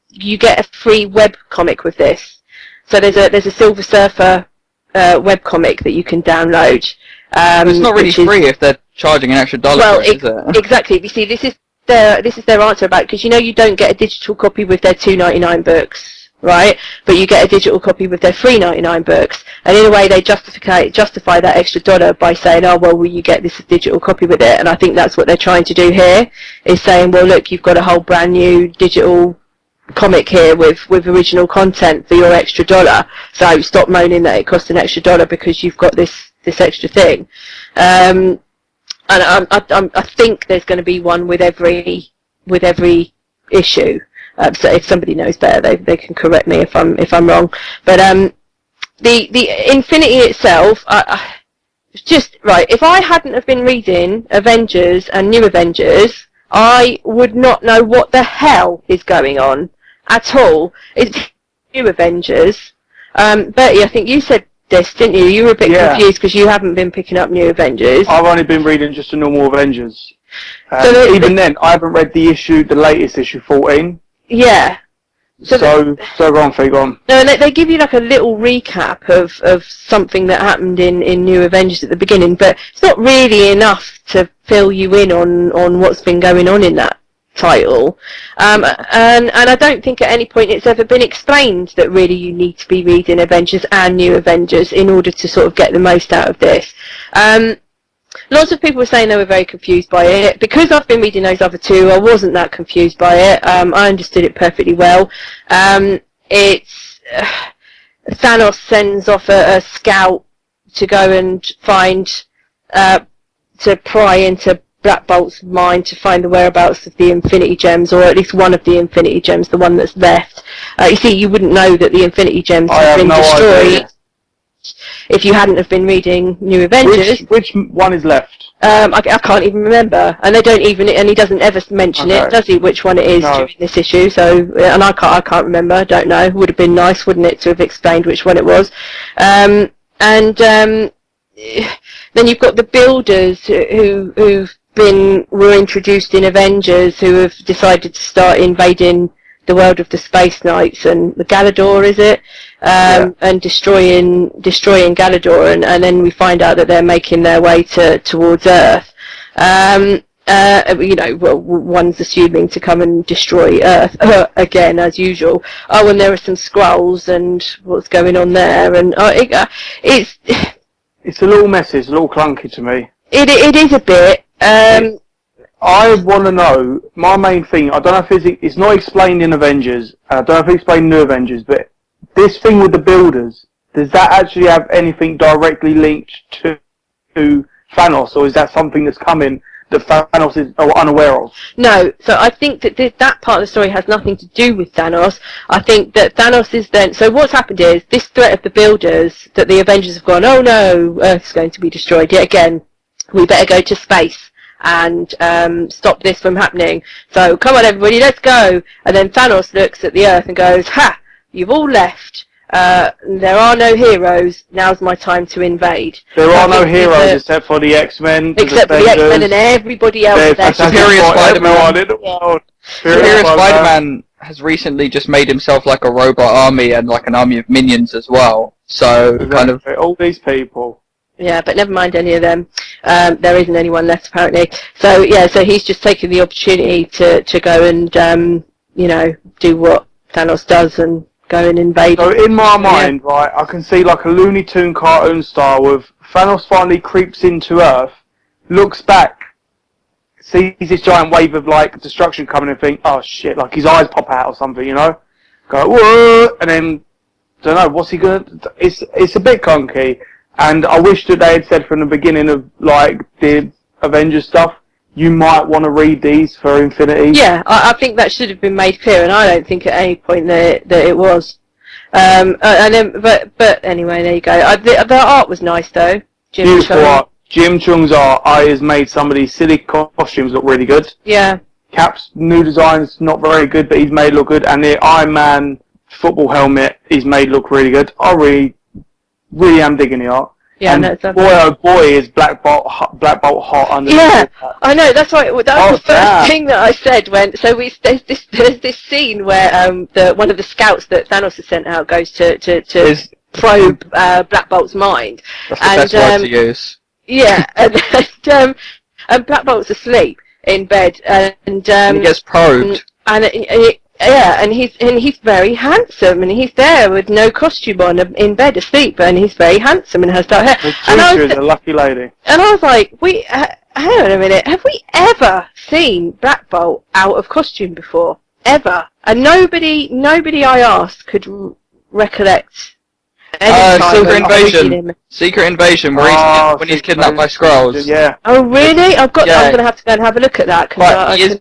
you get a free web comic with this. So there's a Silver Surfer web comic that you can download. It's not really free if they're charging an extra $1 for it, is it? Exactly. You see, this is their answer about it, because you know you don't get a digital copy with their $2.99 books, right? But you get a digital copy with their $3.99 books, and in a way they justify that extra $1 by saying, oh well, will you get this digital copy with it? And I think that's what they're trying to do here, is saying, well look, you've got a whole brand new digital comic here with original content for your extra $1. So stop moaning that it costs an extra $1 because you've got this extra thing. And I think there's going to be one with every issue. So if somebody knows better, they can correct me if I'm wrong. But the Infinity itself, just right. If I hadn't have been reading Avengers and New Avengers, I would not know what the hell is going on at all. It's New Avengers. Bertie, I think you said this, didn't you? You were a bit confused because you haven't been picking up New Avengers. I've only been reading just the normal Avengers. So even then, I haven't read the latest issue 14. Yeah. So go on, Fee, go on. No, they give you like a little recap of something that happened in New Avengers at the beginning, but it's not really enough to fill you in on what's been going on in that title. And I don't think at any point it's ever been explained that really you need to be reading Avengers and New Avengers in order to sort of get the most out of this. Lots of people were saying they were very confused by it. Because I've been reading those other two, I wasn't that confused by it. I understood it perfectly well. Thanos sends off a scout to go and find, to pry into Black Bolt's mind to find the whereabouts of the Infinity Gems, or at least one of the Infinity Gems, the one that's left. You see, you wouldn't know that the Infinity Gems have been destroyed. Idea. If you hadn't have been reading New Avengers. Which one is left? I can't even remember, and they don't even, and he doesn't ever mention it, does he? Which one it is during this issue? So, and I can't remember. I don't know. Would have been nice, wouldn't it, to have explained which one it was? Then you've got the builders were introduced in Avengers, who have decided to start invading the world of the Space Knights and the Galador, is it? And destroying Galador, and then we find out that they're making their way towards Earth. You know, well, one's assuming to come and destroy Earth again, as usual. Oh, and there are some Skrulls, and what's going on there? And it's a little messy. It's a little clunky to me. It is a bit. I want to know, my main thing, I don't know if it's not explained in Avengers, and I don't know if it's explained in New Avengers, but this thing with the builders, does that actually have anything directly linked to Thanos, or is that something that's coming that Thanos is unaware of? No, so I think that that part of the story has nothing to do with Thanos. I think that Thanos is then, so what's happened is, this threat of the builders, that the Avengers have gone, oh no, Earth's going to be destroyed yet again, we better go to space and stop this from happening. So come on everybody, let's go. And then Thanos looks at the Earth and goes, ha, you've all left. There are no heroes. Now's my time to invade. There are no heroes except for the X-Men. Except for the X-Men and everybody else. Superior Spider-Man has recently just made himself like a robot army and like an army of minions as well. So kind of all these people. Yeah, but never mind any of them. There isn't anyone left apparently. So yeah, so he's just taken the opportunity to go and you know, do what Thanos does and go and invade. So in my mind, right, I can see like a Looney Tune cartoon style with Thanos finally creeps into Earth, looks back, sees this giant wave of like destruction coming and think, oh shit, like his eyes pop out or something, you know? Go, whoa, and then, don't know, what's he gonna, it's a bit clunky, and I wish that they had said from the beginning of like the Avengers stuff, you might want to read these for Infinity. Yeah, I think that should have been made clear, and I don't think at any point that it was. And then, but anyway, there you go. The art was nice though. Beautiful art. Jim Chung's art has made some of these silly costumes look really good. Yeah. Cap's new design's not very good, but he's made it look good. And the Iron Man football helmet he's made look really good. I really am digging the art. Yeah, and no, boy oh boy is Black Bolt hot under yeah, the I know, that's right. That was the first thing that I said when, so there's this scene where one of the scouts that Thanos has sent out goes to probe Black Bolt's mind. That's the best word to use. Yeah, and Black Bolt's asleep in bed, and he gets probed. And he's very handsome, and he's there with no costume on, in bed asleep, and he's very handsome and has dark hair. The is a lucky lady. And I was like, hang on a minute, have we ever seen Black Bolt out of costume before? Ever? And nobody I asked could recollect. Secret Invasion, where when he's kidnapped by Skrulls. Yeah. Oh really? I'm going to have to go and have a look at that, because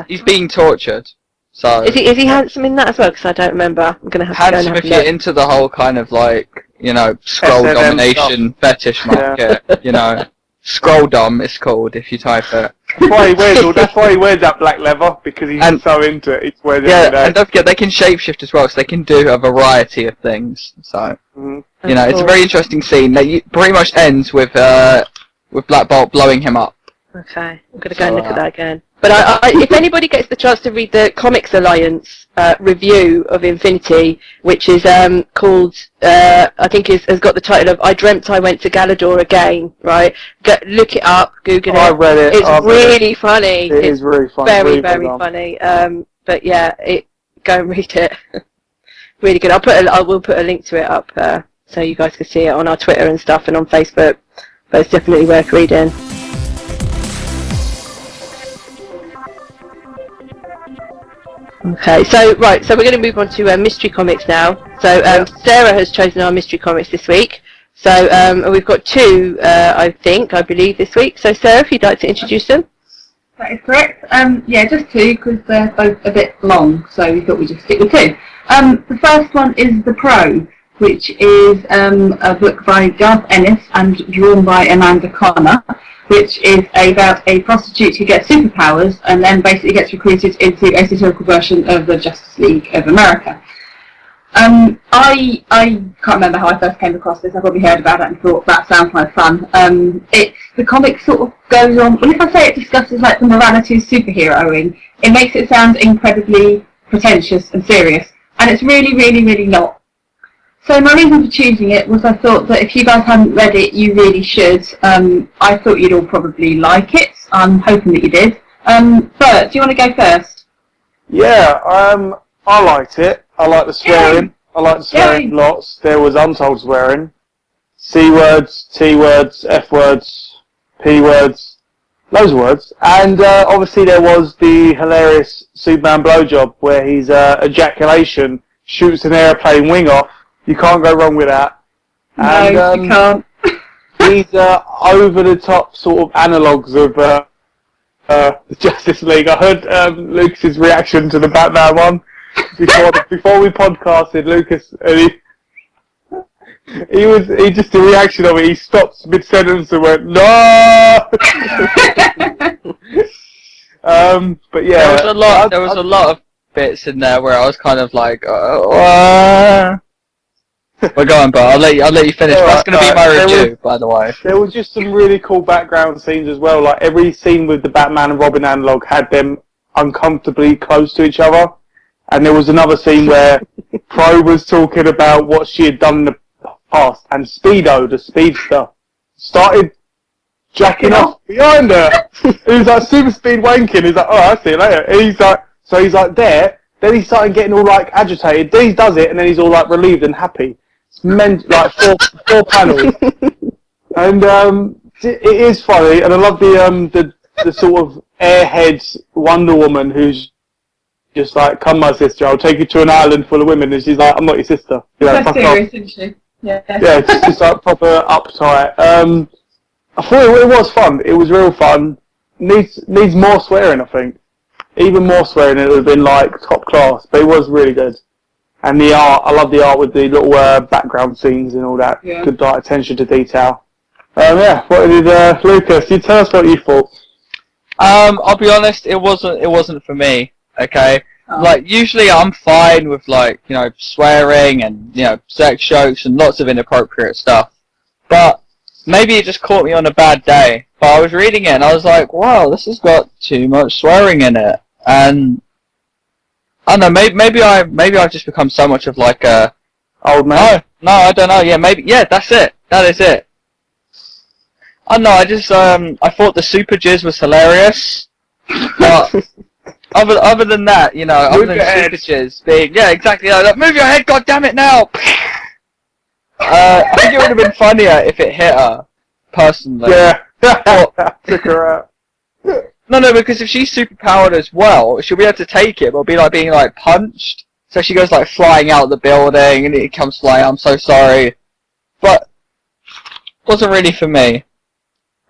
he's being tortured. So is he handsome in that as well? Because I don't remember. I'm going to have to go and have a look. If you're into the whole kind of like, you know, Skrull domination fetish market, you know, Skrull dom it's called if you type it. That's why he wears that black leather, because he's so into it. He's wears it every day. And don't forget they can shapeshift as well, so they can do a variety of things. So you know, it's a very interesting scene that pretty much ends with Black Bolt blowing him up. Okay, I'm going to go and look at that again. But if anybody gets the chance to read the Comics Alliance review of Infinity, which is called, I think has got the title of "I Dreamt I Went to Galador Again," right? Look it up, Google it. I read it. It's really funny. It is really funny. Very, very funny. But yeah, go and read it. Really good. I will put a link to it up so you guys can see it on our Twitter and stuff and on Facebook. But it's definitely worth reading. Okay, so we're going to move on to mystery comics now. So Sarah has chosen our mystery comics this week. So we've got two, I believe, this week. So Sarah, if you'd like to introduce them. That is correct. Yeah, just two, because they're both a bit long, so we thought we'd just stick with two. The first one is The Pro, which is a book by Garth Ennis and drawn by Amanda Connor, which is about a prostitute who gets superpowers and then basically gets recruited into a satirical version of the Justice League of America. I can't remember how I first came across this. I probably heard about it and thought that sounds like fun. The comic sort of goes on, well, if I say it discusses like the morality of superheroing, it makes it sound incredibly pretentious and serious, and it's really, really, really not. So my reason for choosing it was I thought that if you guys hadn't read it, you really should. I thought you'd all probably like it. I'm hoping that you did. Bert, do you want to go first? Yeah, I liked it. I like the swearing. I like the swearing lots. There was untold swearing. C words, T words, F words, P words, loads of words. And obviously there was the hilarious Superman blowjob where his ejaculation shoots an airplane wing off. You can't go wrong with that. And, no, you can't. These over-the-top sort of analogues of the Justice League. I heard Lucas's reaction to the Batman one before we podcasted. Lucas, he just the reaction of it. He stopped mid-sentence and went, "No." But yeah, there was a lot of bits in there where I was kind of like, We're going, but I'll let you finish. That's going to be my review, by the way. There was just some really cool background scenes as well. Like every scene with the Batman and Robin analog had them uncomfortably close to each other. And there was another scene where Pro was talking about what she had done in the past, and Speedo, the speedster, started jacking off behind her. He was like super speed wanking. He's like, "Oh, I see you later." And he's like there. Then he started getting all like agitated. Then he does it, and then he's all like relieved and happy. It's meant like four panels, and it is funny, and I love the sort of airhead Wonder Woman who's just like, come my sister, I'll take you to an island full of women, and she's like, I'm not your sister. You know, That's fuck serious, off. isn't she? Yeah. Yeah, it's just like proper uptight. I thought it was fun. It was real fun. Needs more swearing, I think. Even more swearing, it would have been like top class. But it was really good. And the art, I love the art with the little background scenes and all that. Yeah. Good like, attention to detail. Yeah, what did Lucas? You tell us what you thought. I'll be honest, it wasn't for me. Okay, like usually I'm fine with like swearing and sex jokes and lots of inappropriate stuff, but maybe it just caught me on a bad day. But I was reading it and I was like, wow, this has got too much swearing in it, and I don't know, maybe I've just become so much of like a old man. No, I don't know. Yeah, that's it. That is it. I don't know. I just I thought the super jizz was hilarious, but. Other than that, other than super jizz being, yeah, exactly, like, move your head, god damn it now! I think it would have been funnier if it hit her, personally. Yeah, took her out. No, because if she's superpowered as well, she'll be able to take it, but it'll be like being like punched. So she goes like flying out the building, and it comes flying, I'm so sorry. But, it wasn't really for me.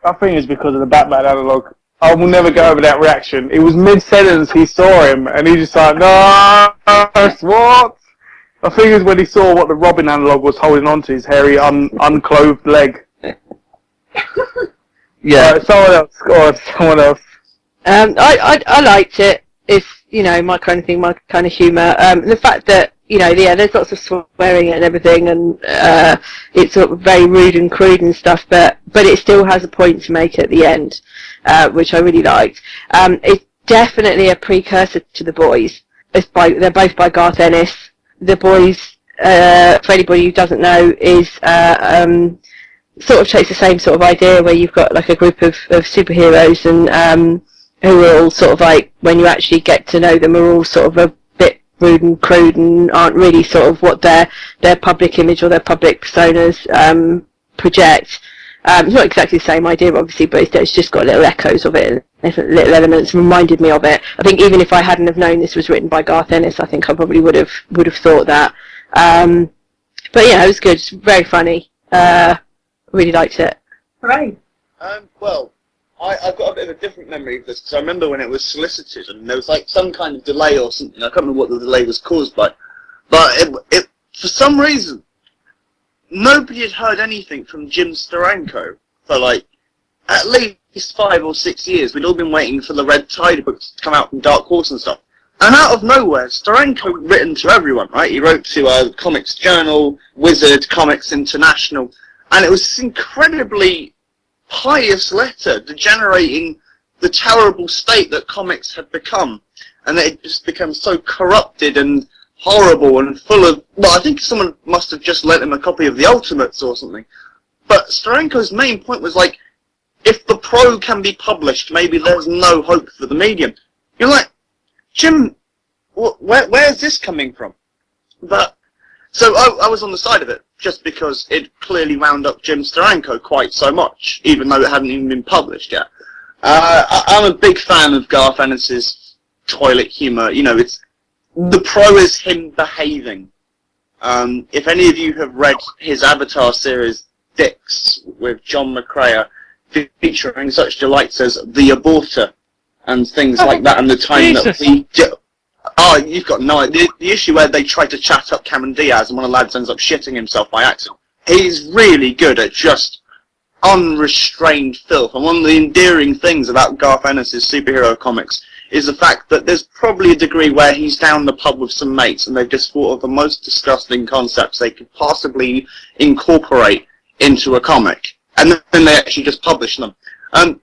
I think it's because of the Batman analog. I will never go over that reaction. It was mid-sentence he saw him, and he just like, no, what? I think it was when he saw what the Robin analog was holding onto his hairy, unclothed leg. Yeah. Right, someone else. Go on, someone else. I liked it. It's, my kind of thing, my kind of humour. The fact that, there's lots of swearing and everything, and it's sort of very rude and crude and stuff, but it still has a point to make at the end, which I really liked. It's definitely a precursor to The Boys. They're both by Garth Ennis. The Boys, for anybody who doesn't know, is sort of takes the same sort of idea where you've got like a group of superheroes and who are all sort of like, when you actually get to know them, are all sort of a bit rude and crude and aren't really sort of what their public image or their public personas project. It's not exactly the same idea, obviously, but it's just got little echoes of it, little elements reminded me of it. I think even if I hadn't have known this was written by Garth Ennis, I think I probably would have thought that. But yeah, it was good. It's very funny. Really liked it. Hooray! Well, I've got a bit of a different memory of this, because I remember when it was solicited, and there was like some kind of delay or something. I can't remember what the delay was caused by. But it for some reason, nobody had heard anything from Jim Steranko for like at least 5 or 6 years. We'd all been waiting for the Red Tide books to come out from Dark Horse and stuff. And out of nowhere, Steranko had written to everyone, right? He wrote to Comics Journal, Wizard, Comics International, and it was this incredibly pious letter degenerating the terrible state that comics had become, and that it just become so corrupted and horrible and full of, well, I think someone must have just lent him a copy of the Ultimates or something. But Steranko's main point was like, if the Pro can be published, maybe there's no hope for the medium. You're like, Jim, where's this coming from? But so I was on the side of it, just because it clearly wound up Jim Steranko quite so much, even though it hadn't even been published yet. I'm a big fan of Garth Ennis's toilet humour. It's the Pro is him behaving. If any of you have read his Avatar series, Dix, with John McCrea, featuring such delights as The Aborter, and things like that, and the time Jesus. that we... Oh, you've got no idea. The issue where they try to chat up Cameron Diaz and one of the lads ends up shitting himself by accident. He's really good at just unrestrained filth. And one of the endearing things about Garth Ennis' superhero comics is the fact that there's probably a degree where he's down the pub with some mates and they've just thought of the most disgusting concepts they could possibly incorporate into a comic. And then they actually just publish them. But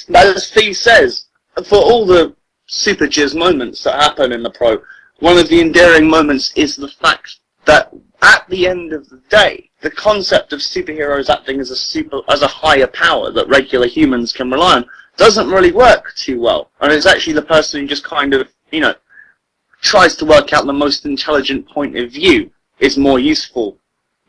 as Fee says, for all the super jizz moments that happen in the Pro, one of the endearing moments is the fact that at the end of the day, the concept of superheroes acting as a higher power that regular humans can rely on doesn't really work too well. And it's actually the person who just kind of, tries to work out the most intelligent point of view is more useful.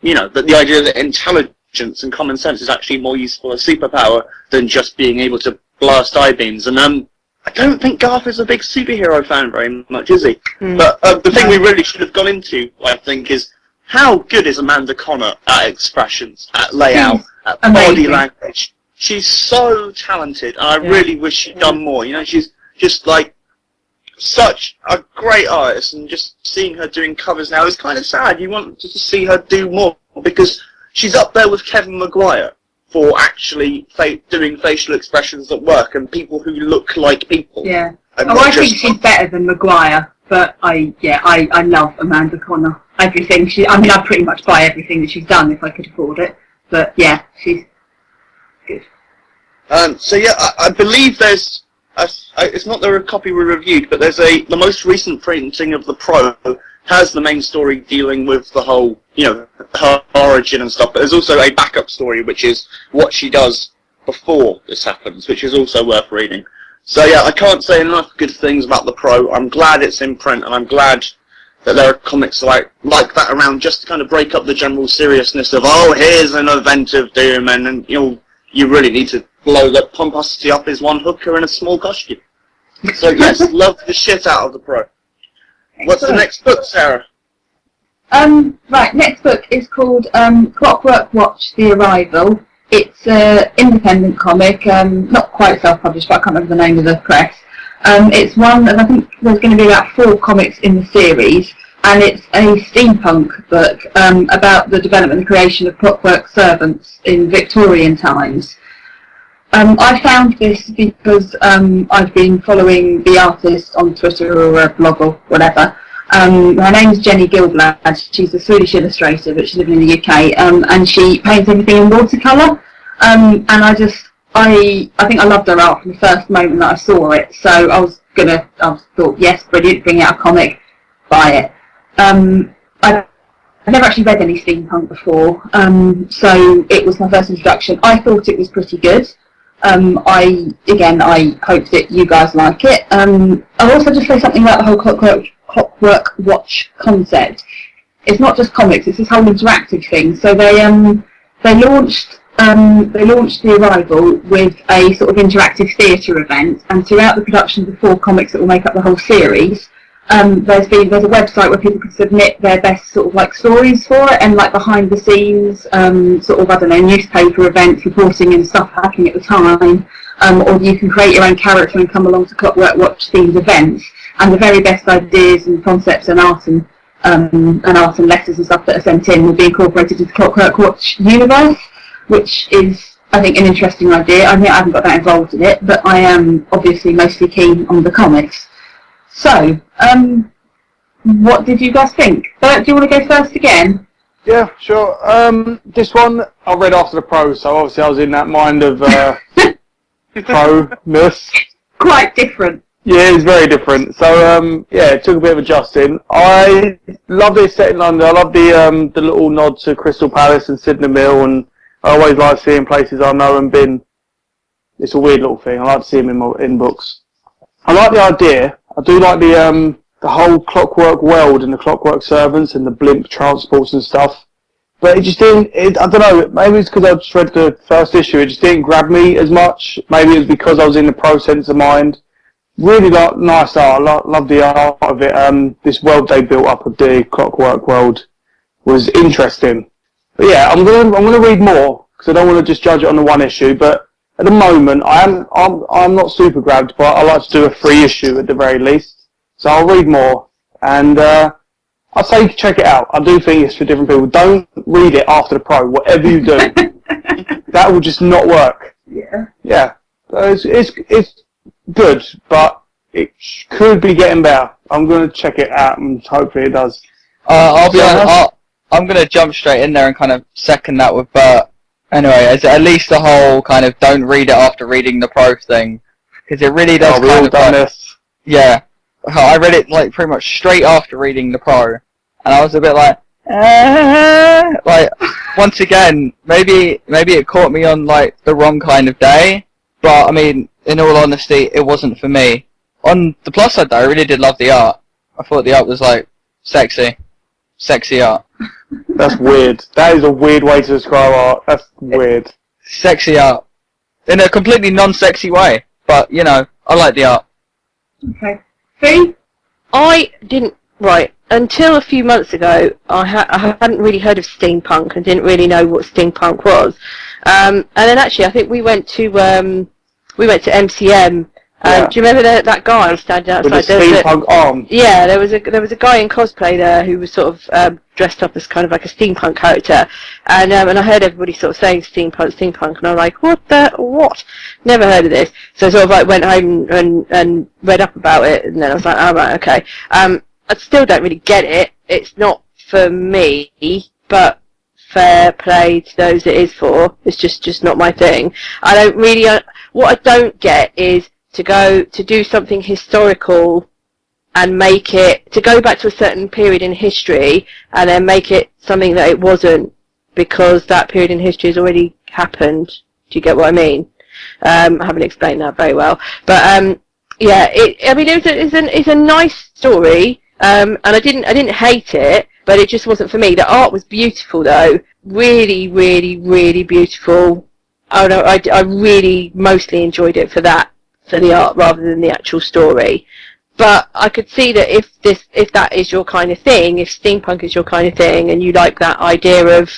That the idea that intelligence and common sense is actually more useful as superpower than just being able to blast eye beams. And I don't think Garth is a big superhero fan very much, is he? But the thing we really should have gone into, I think, is how good is Amanda Connor at expressions, at layout, at body language. She's so talented, and I really wish she'd done more. You know, she's just like such a great artist, and just seeing her doing covers now is kind of sad. You want to see her do more, because she's up there with Kevin Maguire for actually doing facial expressions that work, and people who look like people. Yeah. I think she's better than Maguire, but I love Amanda Connor. Everything I'd pretty much buy everything that she's done if I could afford it. But yeah, she's good. So yeah, I believe there's it's not the copy we reviewed, but there's the most recent printing of the Pro has the main story dealing with the whole, you know, her origin and stuff, but there's also a backup story, which is what she does before this happens, which is also worth reading. So yeah, I can't say enough good things about the Pro. I'm glad it's in print, and I'm glad that there are comics like that around, just to kind of break up the general seriousness of, oh, here's an event of doom, and you really need to blow that pomposity up as one hooker in a small costume. So yes, love the shit out of the Pro. What's the next book, Sarah? Right, next book is called Clockwork Watch: The Arrival. It's an independent comic, not quite self-published, but I can't remember the name of the press. It's one of, I think there's going to be about 4 comics in the series, and it's a steampunk book about the development and creation of clockwork servants in Victorian times. I found this because I've been following the artist on Twitter or a blog or whatever. Her name's Jenny Gilblad. She's a Swedish illustrator, but she's living in the UK, and she paints everything in watercolour. And I think I loved her art from the first moment that I saw it. So I thought, yes, brilliant, bring out a comic, buy it. I've never actually read any steampunk before, so it was my first introduction. I thought it was pretty good. I hope that you guys like it. I'll also just say something about the whole Clockwork Watch concept. It's not just comics; it's this whole interactive thing. So they launched The Arrival with a sort of interactive theatre event, and throughout the production of the 4 comics that will make up the whole series, there's a website where people can submit their best sort of like stories for it, and like behind the scenes sort of, I don't know, newspaper events reporting and stuff happening at the time, or you can create your own character and come along to Clockwork Watch themed events, and the very best ideas and concepts and art and letters and stuff that are sent in will be incorporated into Clockwork Watch universe, which is, I think, an interesting idea. I haven't got that involved in it, but I am obviously mostly keen on the comics. So, what did you guys think? Bert, do you want to go first again? Yeah, sure. This one I read after the Pro, so obviously I was in that mind of pro-ness. Quite different. Yeah, it's very different. So, yeah, it took a bit of adjusting. I love this set in London. I love the little nod to Crystal Palace and Sydenham Mill, and I always like seeing places I know and been. It's a weird little thing. I like to see them in books. I like the idea. I do like the whole clockwork world and the clockwork servants and the blimp transports and stuff. But it just didn't, I don't know, maybe it's because I just read the first issue, it just didn't grab me as much. Maybe it was because I was in the Pro sense of mind. Really nice art, love the art of it. This world they built up of the clockwork world was interesting. But yeah, I'm gonna read more, because I don't want to just judge it on the 1 issue, but at the moment, I'm not super grabbed, but I like to do a 3 issue at the very least. So I'll read more, and I'd say check it out. I do think it's for different people. Don't read it after the Pro, whatever you do. That will just not work. Yeah. Yeah. It's good, but it could be getting better. I'm going to check it out, and hopefully it does. I'll be honest, I'm going to jump straight in there and kind of second that with Bert. Anyway, at least the whole kind of don't read it after reading the Pro thing, because it really does kind of done this. Yeah, I read it like pretty much straight after reading the Pro, and I was a bit like once again, maybe it caught me on like the wrong kind of day, but I mean, in all honesty, it wasn't for me. On the plus side though, I really did love the art. I thought the art was like sexy art. That's weird. That is a weird way to describe art. That's weird. Sexy art. In a completely non-sexy way. But, you know, I like the art. Okay. Fee? I didn't, right, until a few months ago, I hadn't really heard of steampunk and didn't really know what steampunk was. And then actually, I think we went to MCM. Yeah. Do you remember that guy standing outside? With the steampunk arm. Yeah, there was a guy in cosplay there who was sort of dressed up as kind of like a steampunk character, and I heard everybody sort of saying steampunk, and I'm like, what? Never heard of this. So I sort of like went home and read up about it, and then I was like, oh right, okay. I still don't really get it. It's not for me, but fair play to those it is for. It's just not my thing. I don't really. What I don't get is to do something historical and make it, to go back to a certain period in history and then make it something that it wasn't, because that period in history has already happened. Do you get what I mean? I haven't explained that very well, but yeah, it's a nice story, and I didn't hate it, but it just wasn't for me. The art was beautiful though, really, really, really beautiful. I really mostly enjoyed it for that. For the art rather than the actual story. But I could see that if that is your kind of thing, if steampunk is your kind of thing, and you like that idea of,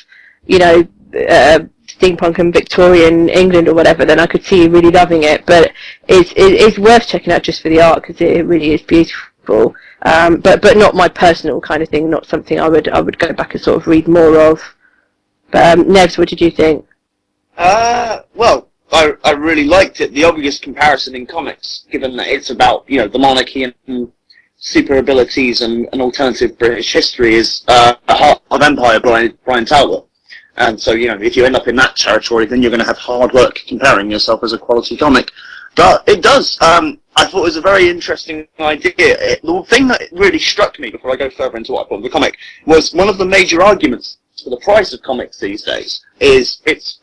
steampunk and Victorian England or whatever, then I could see you really loving it. But it's worth checking out just for the art, because it really is beautiful. But not my personal kind of thing, not something I would go back and sort of read more of. But Nevs, what did you think? Well, I really liked it. The obvious comparison in comics, given that it's about, the monarchy and super abilities and alternative British history, is Heart of Empire, Brian Talbot. And so, if you end up in that territory, then you're going to have hard work comparing yourself as a quality comic. But it does. I thought it was a very interesting idea. The thing that really struck me, before I go further into what I thought of the comic, was one of the major arguments for the price of comics these days is it's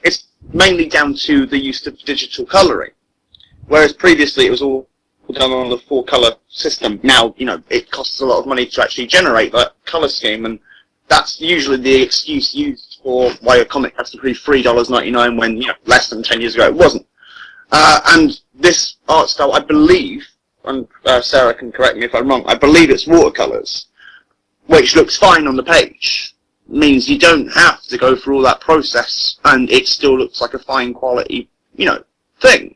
mainly down to the use of digital colouring, whereas previously it was all done on the 4-colour system. Now, it costs a lot of money to actually generate that colour scheme, and that's usually the excuse used for why a comic has to be $3.99 when, less than 10 years ago it wasn't. And this art style, I believe, and Sarah can correct me if I'm wrong, I believe it's watercolours, which looks fine on the page. Means you don't have to go through all that process, and it still looks like a fine quality, thing.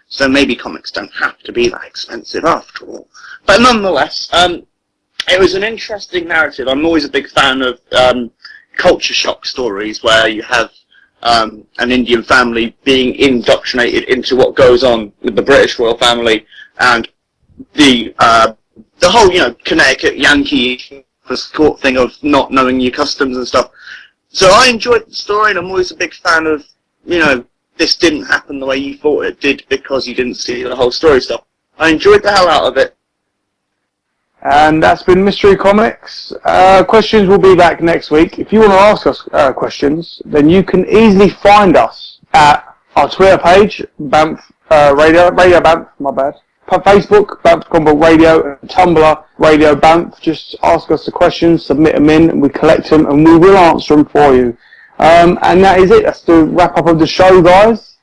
So maybe comics don't have to be that expensive after all. But nonetheless, it was an interesting narrative. I'm always a big fan of culture shock stories where you have an Indian family being indoctrinated into what goes on with the British royal family, and the whole, Connecticut Yankee court thing of not knowing your customs and stuff. So I enjoyed the story, and I'm always a big fan of, this didn't happen the way you thought it did because you didn't see the whole story stuff. I enjoyed the hell out of it. And that's been Mystery Comics. Questions will be back next week. If you want to ask us questions, then you can easily find us at our Twitter page, BAMF Radio BAMF, my bad. Facebook, BAMF Comic Radio, and Tumblr, Radio BAMF. Just ask us the questions, submit them in, and we collect them, and we will answer them for you. And that is it. That's the wrap up of the show, guys.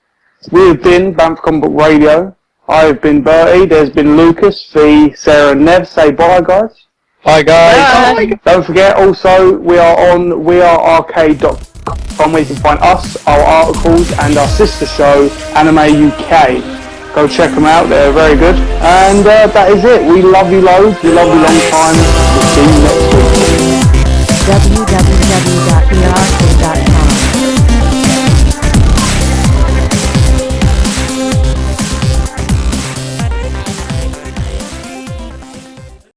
We have been BAMF Comic Radio. I have been Bertie. There's been Lucas, Fee, Sarah, and Nev. Say bye, guys. Bye, guys. Bye. Don't forget, also, we are on wearearcade.com, where you can find us, our articles, and our sister show, Anime UK. Go check them out, they're very good. And that is it. We love you loads, we love you long time. We'll see you next week. www.wearearcade.com